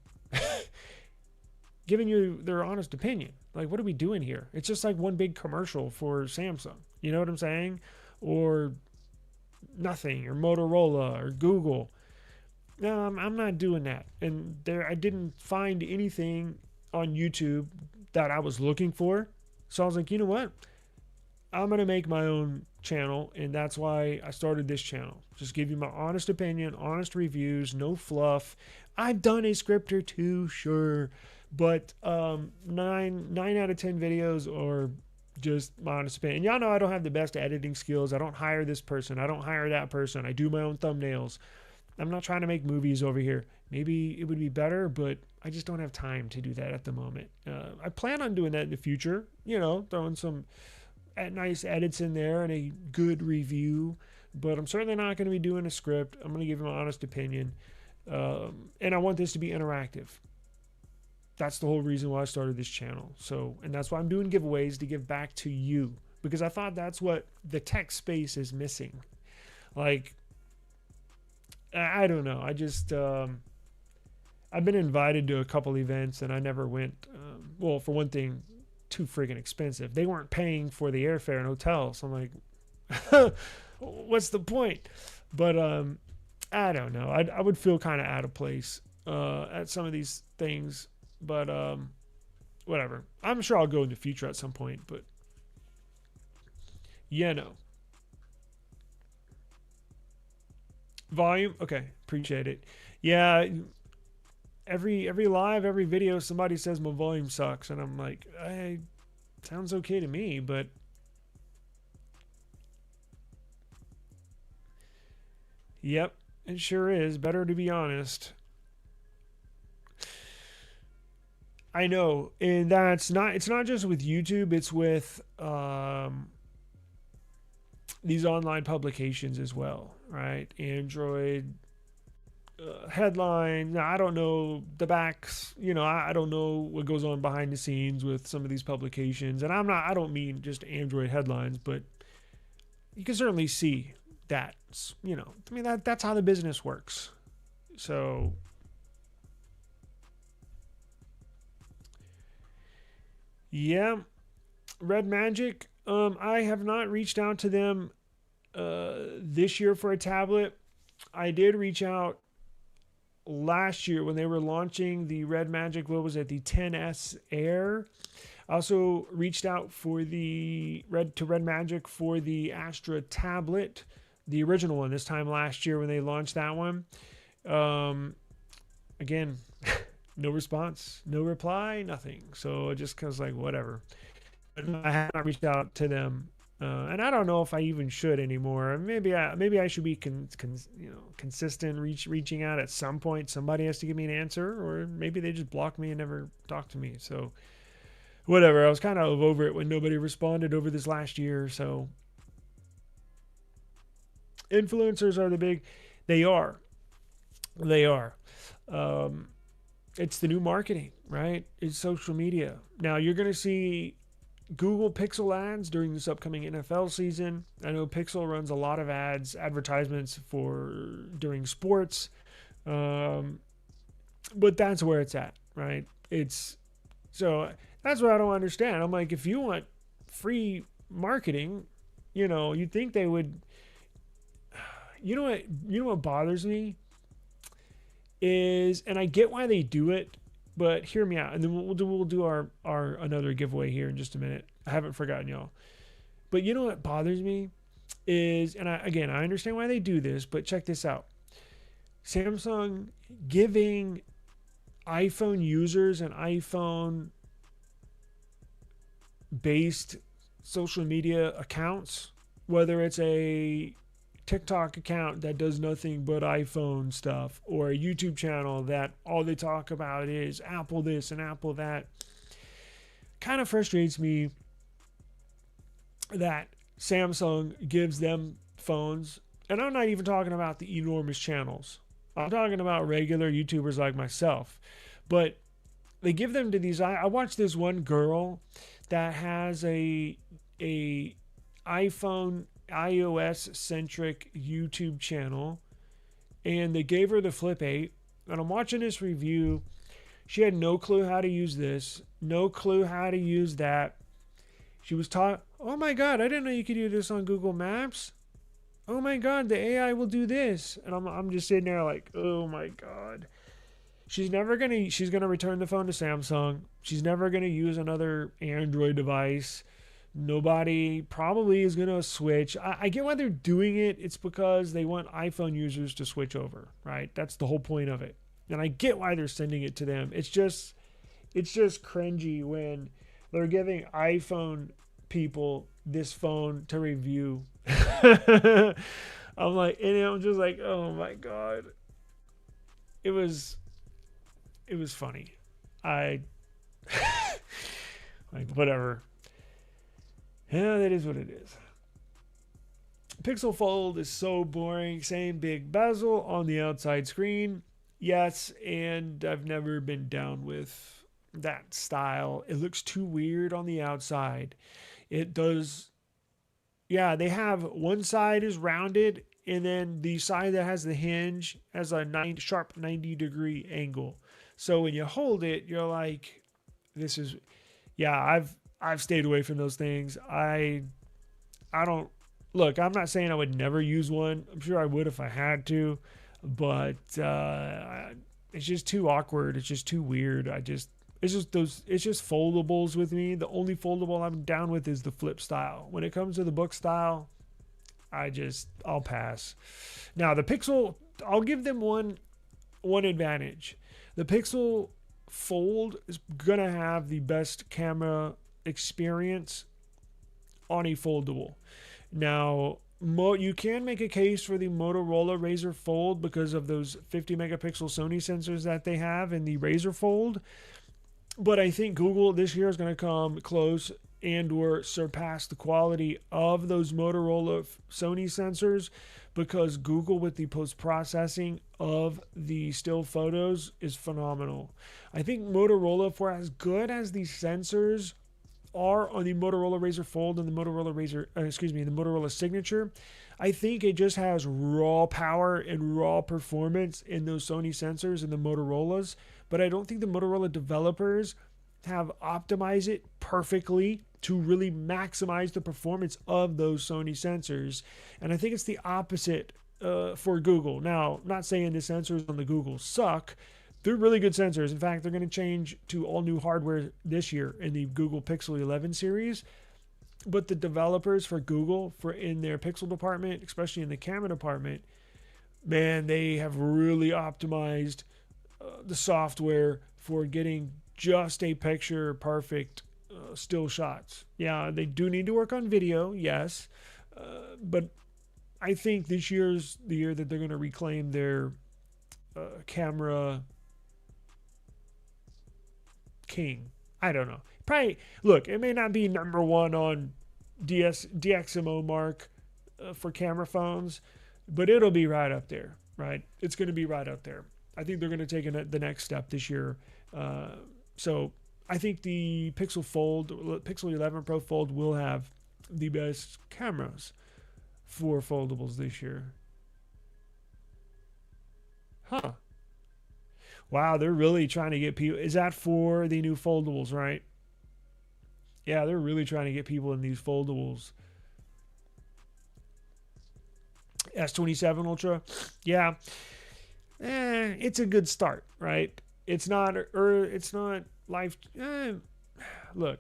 giving you their honest opinion? Like, what are we doing here? It's just like one big commercial for Samsung. You know what I'm saying? Or nothing, or Motorola, or Google. No, I'm not doing that. And I didn't find anything on YouTube that I was looking for. So I was like, you know what? I'm going to make my own channel, and that's why I started this channel. Just give you my honest opinion, honest reviews, no fluff. I've done a script or two, sure, but 9 out of 10 videos are just my honest opinion. Y'all know I don't have the best editing skills. I don't hire this person. I don't hire that person. I do my own thumbnails. I'm not trying to make movies over here. Maybe it would be better, but I just don't have time to do that at the moment. I plan on doing that in the future, throwing some nice edits in there and a good review, but I'm certainly not going to be doing a script. I'm going to give you my honest opinion. And I want this to be interactive. That's the whole reason why I started this channel. So, and that's why I'm doing giveaways, to give back to you, because I thought that's what the tech space is missing. Like, I don't know. I just, I've been invited to a couple events and I never went. Well, for one thing, too friggin' expensive. They weren't paying for the airfare and hotel. So I'm like, what's the point? But, I don't know. I would feel kind of out of place, at some of these things. But whatever. I'm sure I'll go in the future at some point. But volume. Okay, appreciate it. Yeah, every live, every video, somebody says my volume sucks, and I'm like, hey, sounds okay to me. But yep, it sure is. Better to be honest. I know, and it's not just with YouTube, it's with these online publications as well, right? Android headline. Now, I don't know the backs, I don't know what goes on behind the scenes with some of these publications, and I don't mean just Android headlines, but you can certainly see that, that's how the business works. So yeah, Red Magic. I have not reached out to them this year for a tablet. I did reach out last year when they were launching the Red Magic, what was it, the 10S Air. I also reached out for the Red Magic for the Astra tablet, the original one, this time last year when they launched that one. Again, no response, no reply, nothing. So it just was like, whatever. But I have not reached out to them. And I don't know if I even should anymore. Maybe I should be consistent, reaching out at some point. Somebody has to give me an answer, or maybe they just block me and never talk to me. So whatever. I was kind of over it when nobody responded over this last year. So influencers are the big. They are. It's the new marketing, right? It's social media. Now you're going to see Google Pixel ads during this upcoming NFL season. I know Pixel runs a lot of advertisements during sports. But that's where it's at, right? So that's what I don't understand. I'm like, if you want free marketing, you'd think they would. You know what bothers me is, and I get why they do it, but hear me out, and then we'll do our another giveaway here in just a minute. I haven't forgotten y'all. But you know what bothers me is, and I understand why they do this, but check this out. Samsung giving iPhone users and iPhone based social media accounts, whether it's a TikTok account that does nothing but iPhone stuff, or a YouTube channel that all they talk about is Apple this and Apple that, kind of frustrates me that Samsung gives them phones. And I'm not even talking about the enormous channels. I'm talking about regular YouTubers like myself. But they give them to these. I watched this one girl that has a iPhone iOS centric YouTube channel, and they gave her the Flip 8, and I'm watching this review. She had no clue how to use this, no clue how to use that. She was taught, oh my god, I didn't know you could do this on Google Maps. Oh my god, the AI will do this. And I'm just sitting there like, oh my god. She's gonna return the phone to Samsung. She's never gonna use another Android device. Nobody probably is going to switch. I get why they're doing it. It's because they want iPhone users to switch over, right? That's the whole point of it. And I get why they're sending it to them. It's just cringy when they're giving iPhone people this phone to review. I'm just like, oh my god. It was funny. Like, whatever. Yeah, that is what it is. Pixel Fold is so boring. Same big bezel on the outside screen. Yes, and I've never been down with that style. It looks too weird on the outside. It does. Yeah, they have one side is rounded, and then the side that has the hinge has a sharp 90-degree angle. So when you hold it, you're like, this is. Yeah, I've stayed away from those things. I don't look. I'm not saying I would never use one. I'm sure I would if I had to, but it's just too awkward. It's just too weird. It's just foldables with me. The only foldable I'm down with is the flip style. When it comes to the book style, I'll pass. Now the Pixel, I'll give them one advantage. The Pixel Fold is gonna have the best camera experience on a foldable. Now, you can make a case for the Motorola Razr Fold because of those 50 megapixel Sony sensors that they have in the Razr Fold. But I think Google this year is going to come close and or surpass the quality of those Motorola Sony sensors, because Google with the post-processing of the still photos is phenomenal. I think Motorola, for as good as these sensors are on the Motorola Razr Fold and the Motorola Signature, I think it just has raw power and raw performance in those Sony sensors and the Motorola's, but I don't think the Motorola developers have optimized it perfectly to really maximize the performance of those Sony sensors. And I think it's the opposite for Google. Now, not saying the sensors on the Google suck. They're really good sensors. In fact, they're going to change to all new hardware this year in the Google Pixel 11 series. But the developers for Google, for in their Pixel department, especially in the camera department, man, they have really optimized the software for getting just a picture perfect still shots. Yeah, they do need to work on video, yes. But I think this year's the year that they're going to reclaim their camera king. I don't know. Probably, look, it may not be number one on DxMO mark for camera phones, but it'll be right up there, right? It's going to be right up there. I think they're going to take the next step this year. So I think the Pixel 11 Pro Fold will have the best cameras for foldables this year. Huh. Wow, they're really trying to get people. Is that for the new foldables, right? Yeah, they're really trying to get people in these foldables. S27 Ultra. Yeah. It's a good start, right? It's not life. Look,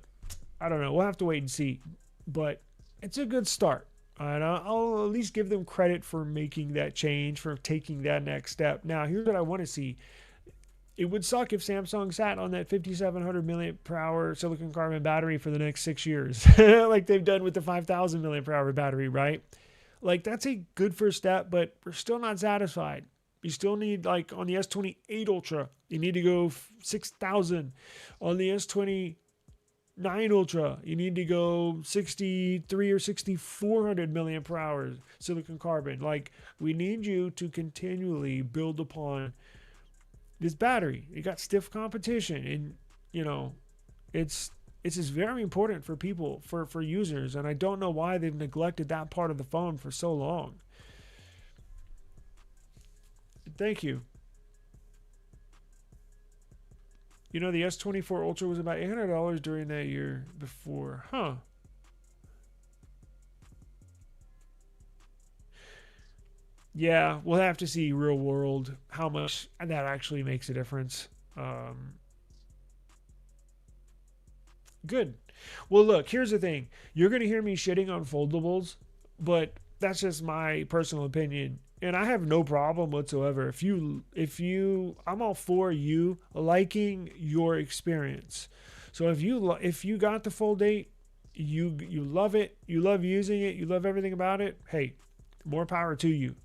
I don't know. We'll have to wait and see. But it's a good start. And I'll at least give them credit for making that change, for taking that next step. Now, here's what I want to see. It would suck if Samsung sat on that 5,700 milliamp per hour silicon carbon battery for the next 6 years, like they've done with the 5,000 milliamp per hour battery, right? Like, that's a good first step, but we're still not satisfied. You still need, like, on the S28 Ultra, you need to go 6,000. On the S29 Ultra, you need to go 63 or 6,400 milliamp per hour silicon carbon. Like, we need you to continually build upon this battery. You got stiff competition, and it's just very important for people, for users, and I don't know why they've neglected that part of the phone for so long. Thank you. The S24 Ultra was about $800 during that year before. Huh. Yeah, we'll have to see real world how much that actually makes a difference. Good. Well, look, here's the thing. You're going to hear me shitting on foldables, but that's just my personal opinion. And I have no problem whatsoever. I'm all for you liking your experience. So if you got the Fold 8, you love it, you love using it, you love everything about it, hey, more power to you.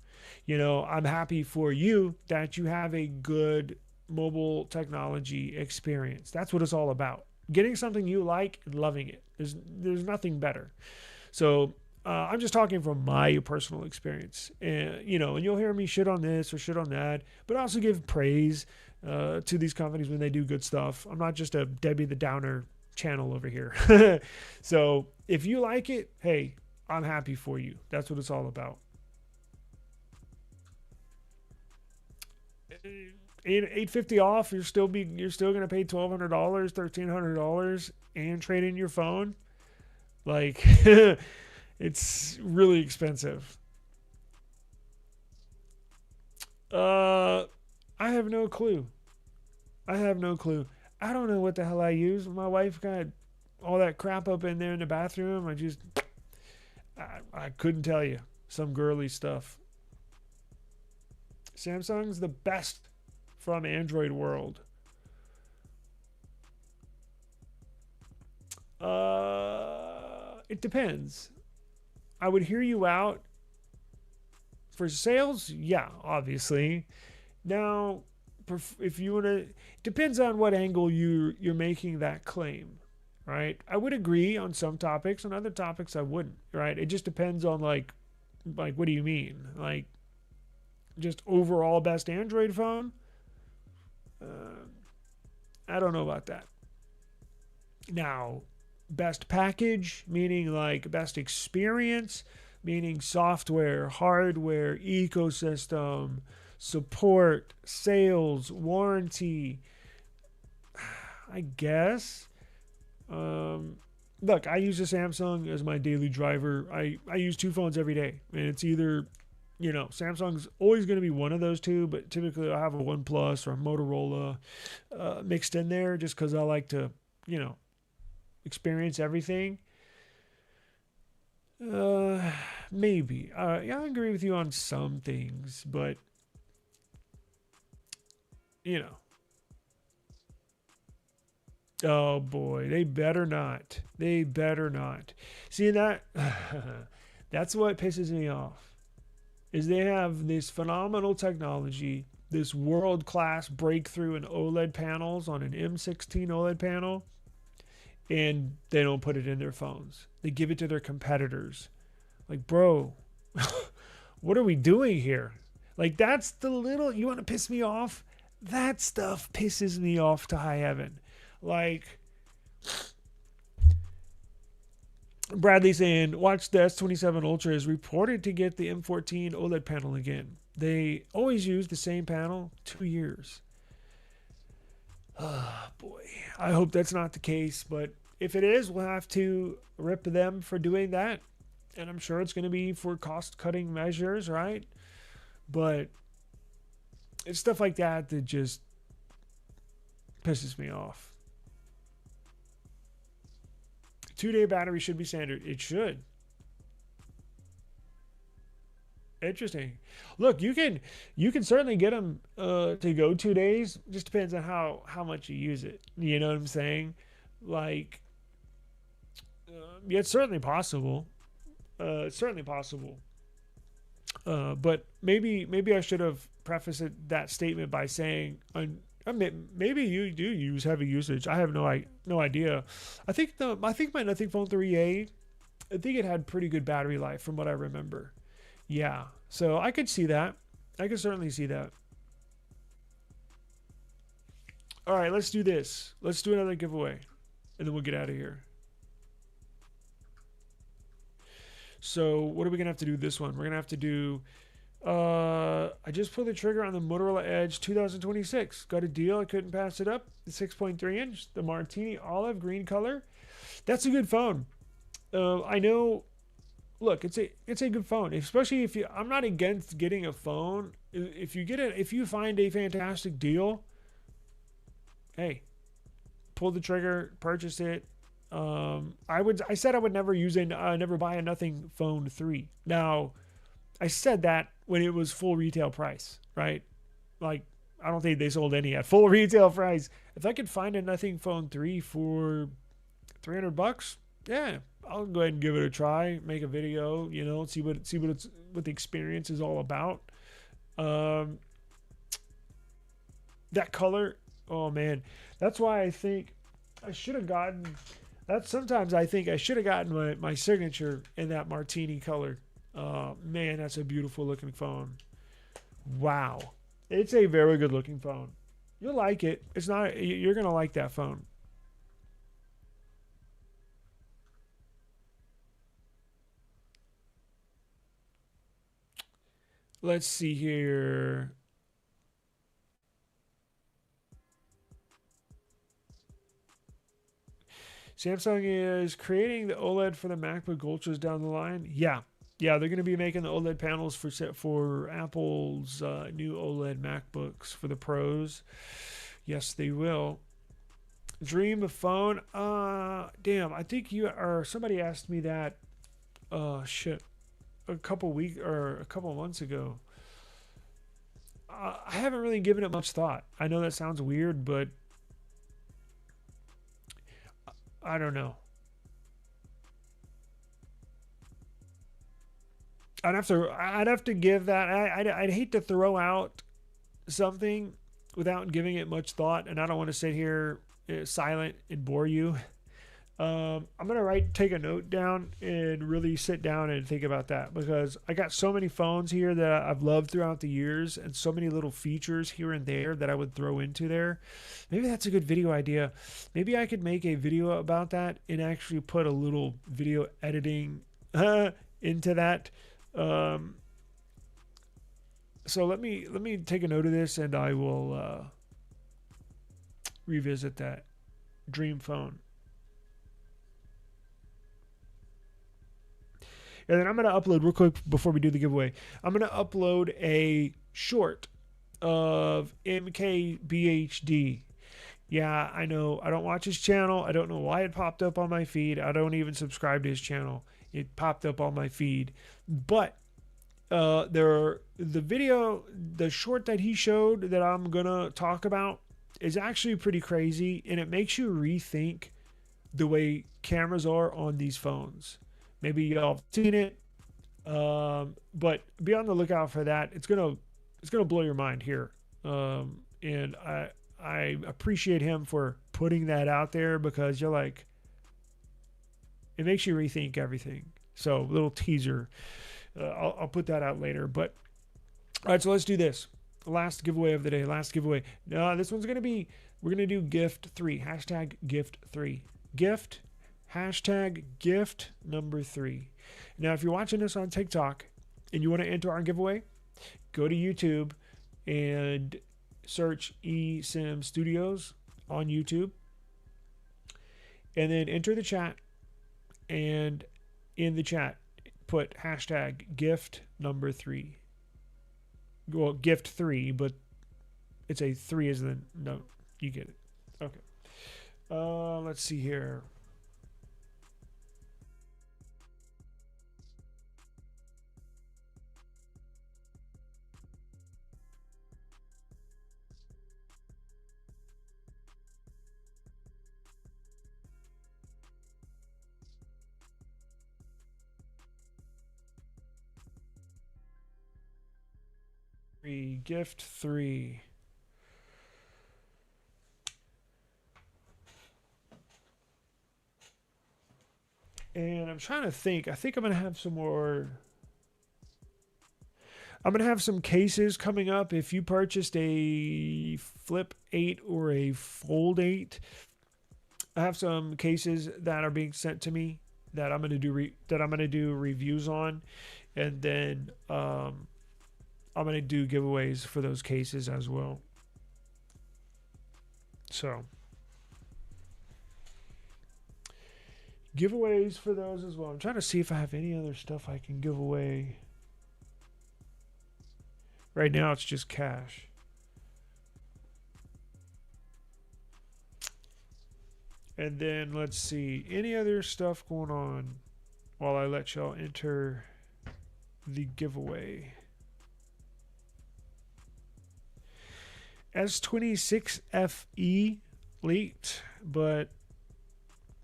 I'm happy for you that you have a good mobile technology experience. That's what it's all about. Getting something you like and loving it. There's nothing better. So I'm just talking from my personal experience. And you'll hear me shit on this or shit on that, but I also give praise to these companies when they do good stuff. I'm not just a Debbie the Downer channel over here. So if you like it, hey, I'm happy for you. That's what it's all about. 850 off, you're still going to pay $1,200, $1,300 and trade in your phone. Like, it's really expensive. I have no clue. I don't know what the hell I use. My wife got all that crap up in there in the bathroom. I couldn't tell you. Some girly stuff. Samsung's the best from Android world. It depends. I would hear you out. For sales, yeah, obviously. Now, if you want to, depends on what angle you're making that claim, right? I would agree on some topics. On other topics, I wouldn't, right? It just depends on like what do you mean? Like, just overall best Android phone? I don't know about that. Now, best package, meaning like best experience, meaning software, hardware, ecosystem, support, sales, warranty, I guess. Look, I use a Samsung as my daily driver. I use two phones every day, and it's either Samsung's always going to be one of those two, but typically I have a OnePlus or a Motorola mixed in there just because I like to, experience everything. Maybe. Yeah, I agree with you on some things, but, oh boy, they better not. They better not. See that? That's what pisses me off. Is they have this phenomenal technology, this world-class breakthrough in OLED panels on an M16 OLED panel, and they don't put it in their phones. They give it to their competitors. Like, bro, what are we doing here? Like, that's the little, you want to piss me off? That stuff pisses me off to high heaven. Like, Bradley saying, watch the S27 Ultra is reported to get the M14 OLED panel again. They always use the same panel, 2 years. Oh, boy. I hope that's not the case, but if it is, we'll have to rip them for doing that. And I'm sure it's going to be for cost-cutting measures, right? But it's stuff like that that just pisses me off. 2-day battery should be standard. It should. Interesting. Look, you can certainly get them to go 2 days. Just depends on how much you use it. You know what I'm saying? Like, yeah, it's certainly possible. It's certainly possible. But maybe I should have prefaced that statement by saying, maybe you do use heavy usage. I have no idea. I think my Nothing Phone 3A, I think it had pretty good battery life from what I remember. Yeah, so I could see that. I could certainly see that. All right, let's do this. Let's do another giveaway, and then we'll get out of here. So what are we gonna have to do this one? We're gonna have to do. I just pulled the trigger on the Motorola Edge 2026. Got a deal. I couldn't pass it up. The 6.3 inch, the Martini olive green color. That's a good phone. I know. Look, it's a good phone, especially if you. I'm not against getting a phone. If you find a fantastic deal, hey, pull the trigger, purchase it. I said I would never never buy a Nothing Phone 3. Now, I said that when it was full retail price, right? Like, I don't think they sold any at full retail price. If I could find a Nothing Phone 3 for $300, yeah, I'll go ahead and give it a try, make a video, see what the experience is all about. That color, oh man, that's why I think I should have gotten. Sometimes I think I should have gotten my signature in that Martini color. Man, that's a beautiful looking phone. Wow. It's a very good looking phone. You'll like it. You're going to like that phone. Let's see here. Samsung is creating the OLED for the MacBook Ultras down the line. Yeah, they're going to be making the OLED panels for Apple's new OLED MacBooks for the pros. Yes, they will. Dream of phone. Damn, I think somebody asked me that. A couple months ago. I haven't really given it much thought. I know that sounds weird, but I don't know. I'd have to give that. I'd hate to throw out something without giving it much thought, and I don't want to sit here silent and bore you. I'm gonna take a note down and really sit down and think about that, because I got so many phones here that I've loved throughout the years, and so many little features here and there that I would throw into there. Maybe that's a good video idea. Maybe I could make a video about that and actually put a little video editing into that. So let me take a note of this, and I will revisit that dream phone. And then I'm going to upload real quick before we do the giveaway. I'm going to upload a short of MKBHD. Yeah, I know. I don't watch his channel. I don't know why it popped up on my feed. I don't even subscribe to his channel. It popped up on my feed. But the short that he showed that I'm going to talk about is actually pretty crazy, and it makes you rethink the way cameras are on these phones. Maybe y'all have seen it, but be on the lookout for that. It's gonna blow your mind here, and I appreciate him for putting that out there, because you're like, it makes you rethink everything. So little teaser. I'll put that out later. But all right, so let's do this. Last giveaway of the day. Last giveaway. This one's gonna be, we're gonna do gift 3. Hashtag gift 3. Gift. Hashtag gift number 3. Now, if you're watching this on TikTok and you want to enter our giveaway, go to YouTube and search eSIM Studios on YouTube, and then enter the chat, and in the chat put hashtag gift number 3. Well, gift 3, but it's a 3 as in no, you get it. Okay. Let's see here. Gift 3. And I'm trying to think. I think I'm going to have some more. I'm going to have some cases coming up. If you purchased a Flip 8 or a Fold 8, I have some cases that are being sent to me that I'm going to do reviews on, and then I'm going to do giveaways for those cases as well. So, giveaways for those as well. I'm trying to see if I have any other stuff I can give away. Right now, it's just cash. And then, let's see. Any other stuff going on while I let y'all enter the giveaway? S26FE leaked, but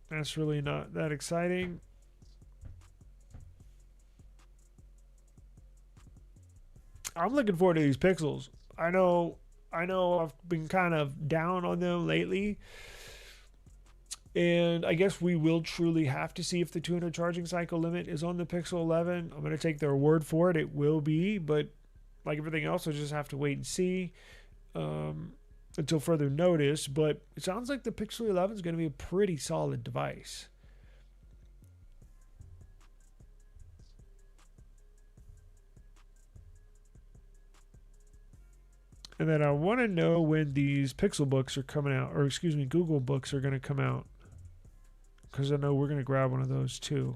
that's really not that exciting. I'm looking forward to these Pixels. I know I've been kind of down on them lately, and I guess we will truly have to see if the 200 charging cycle limit is on the Pixel 11. I'm going to take their word for it. It will be, but like everything else, we'll just have to wait and see. Until further notice, but it sounds like the Pixel 11 is going to be a pretty solid device. And then I want to know when these Pixel books are coming out, or excuse me, Google books are going to come out, because I know we're going to grab one of those too.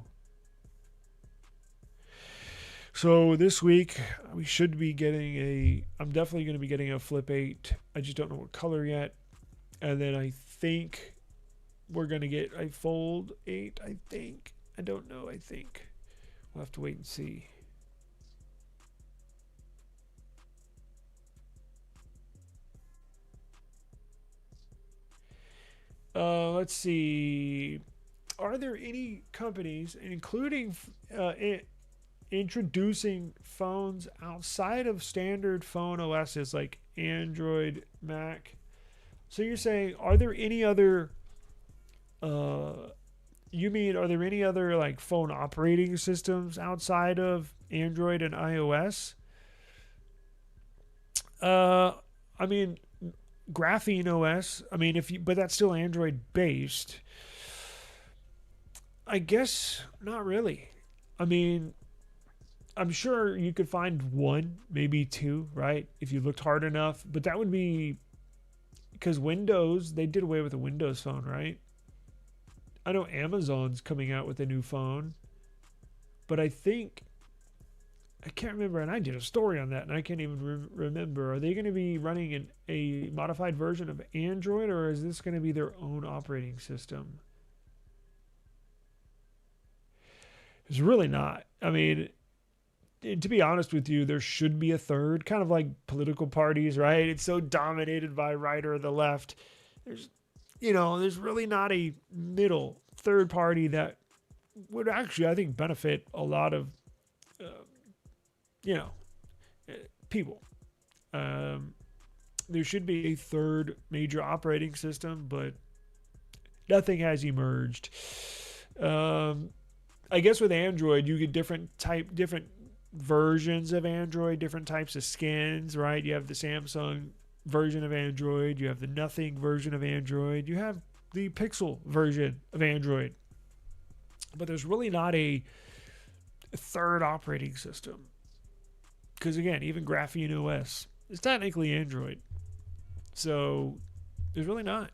So this week we should be getting I'm definitely going to be getting a Flip 8. I just don't know what color yet. And then I think we're going to get a Fold 8, I think. I don't know, I think. We'll have to wait and see. Let's see. Are there any companies, including introducing phones outside of standard phone OSs like Android, Mac? So you're saying, are there any other are there any other like phone operating systems outside of Android and iOS? I mean, Graphene OS, but that's still Android based. I guess not really. I mean, I'm sure you could find one, maybe two, right? If you looked hard enough. But that would be because Windows, they did away with the Windows phone, right? I know Amazon's coming out with a new phone. But I can't remember, and I did a story on that, and I can't even remember. Are they going to be running a modified version of Android, or is this going to be their own operating system? It's really not. I mean, to be honest with you, there should be a third, kind of like political parties, right? It's so dominated by right or the left. There's really not a middle third party that would actually, I think, benefit a lot of, people. There should be a third major operating system, but nothing has emerged. I guess with Android, you get different versions of Android, different types of skins, right? You have the Samsung version of Android, you have the nothing version of Android, you have the Pixel version of Android. But there's really not a third operating system. Because again, even Graphene OS is technically Android. So there's really not.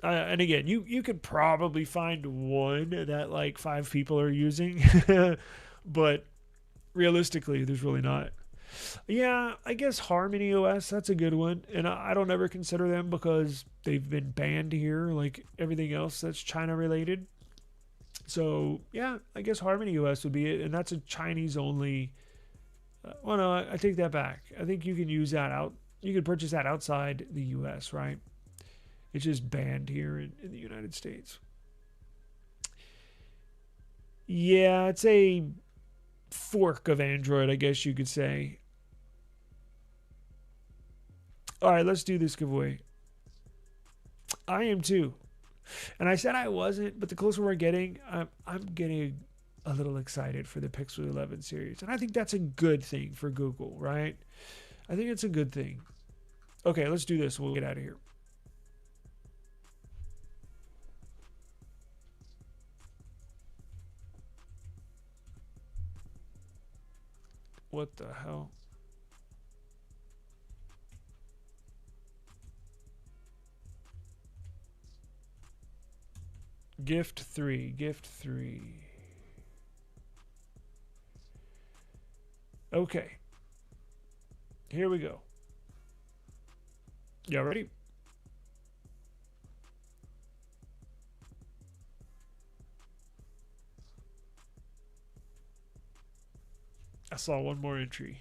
And again, you could probably find one that like 5 people are using. But realistically, there's really not. Yeah, I guess Harmony OS, that's a good one. And I don't ever consider them because they've been banned here like everything else that's China related. So, yeah, I guess Harmony OS would be it. And that's a Chinese only. Well, no, I take that back. I think you can use that out. You can purchase that outside the U.S., right? It's just banned here in the United States. Yeah, it's a fork of Android, I guess you could say. All right, let's do this giveaway. I am too. And I said I wasn't, but the closer we're getting, I'm getting a little excited for the Pixel 11 series. And I think that's a good thing for Google, right? I think it's a good thing. Okay, let's do this. We'll get out of here. What the hell? Gift 3. Okay. Here we go. Y'all ready? I saw one more entry.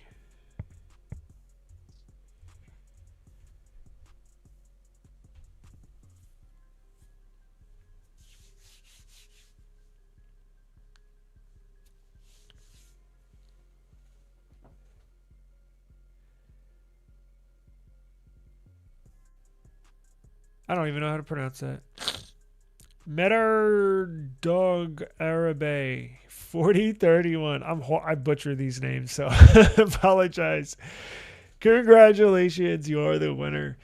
I don't even know how to pronounce that. Medar Dog Arabe 4031. I butcher these names, so apologize. Congratulations, you are the winner.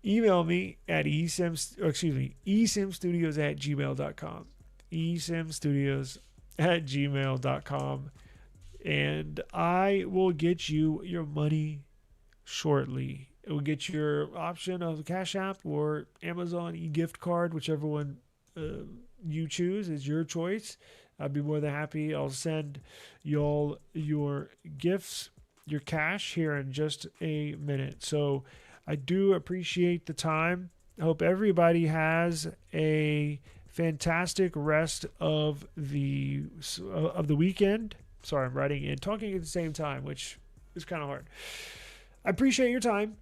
Email me at eSIMstudios@gmail.com. eSIMstudios@gmail.com. And I will get you your money shortly. It will get your option of Cash App or Amazon e-gift card, whichever one you choose is your choice. I'd be more than happy. I'll send y'all your gifts, your cash here in just a minute. So I do appreciate the time. I hope everybody has a fantastic rest of the weekend. Sorry, I'm writing and talking at the same time, which is kind of hard. I appreciate your time.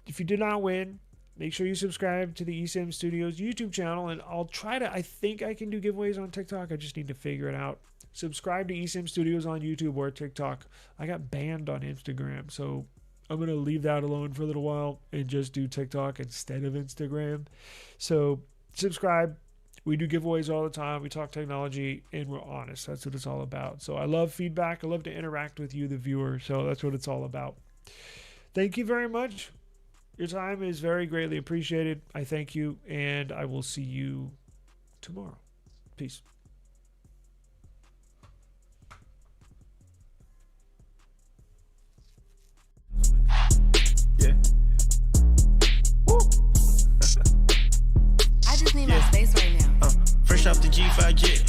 If you did not win, make sure you subscribe to the eSIM Studios YouTube channel, and I'll try to, I think I can do giveaways on TikTok. I just need to figure it out. Subscribe to eSIM Studios on YouTube or TikTok. I got banned on Instagram, so I'm going to leave that alone for a little while and just do TikTok instead of Instagram. So subscribe. We do giveaways all the time. We talk technology, and we're honest. That's what it's all about. So I love feedback. I love to interact with you, the viewer. So that's what it's all about. Thank you very much. Your time is very greatly appreciated. I thank you, and I will see you tomorrow. Peace. Yeah. Woo. I just need my space right now. Fresh off the G5 jet.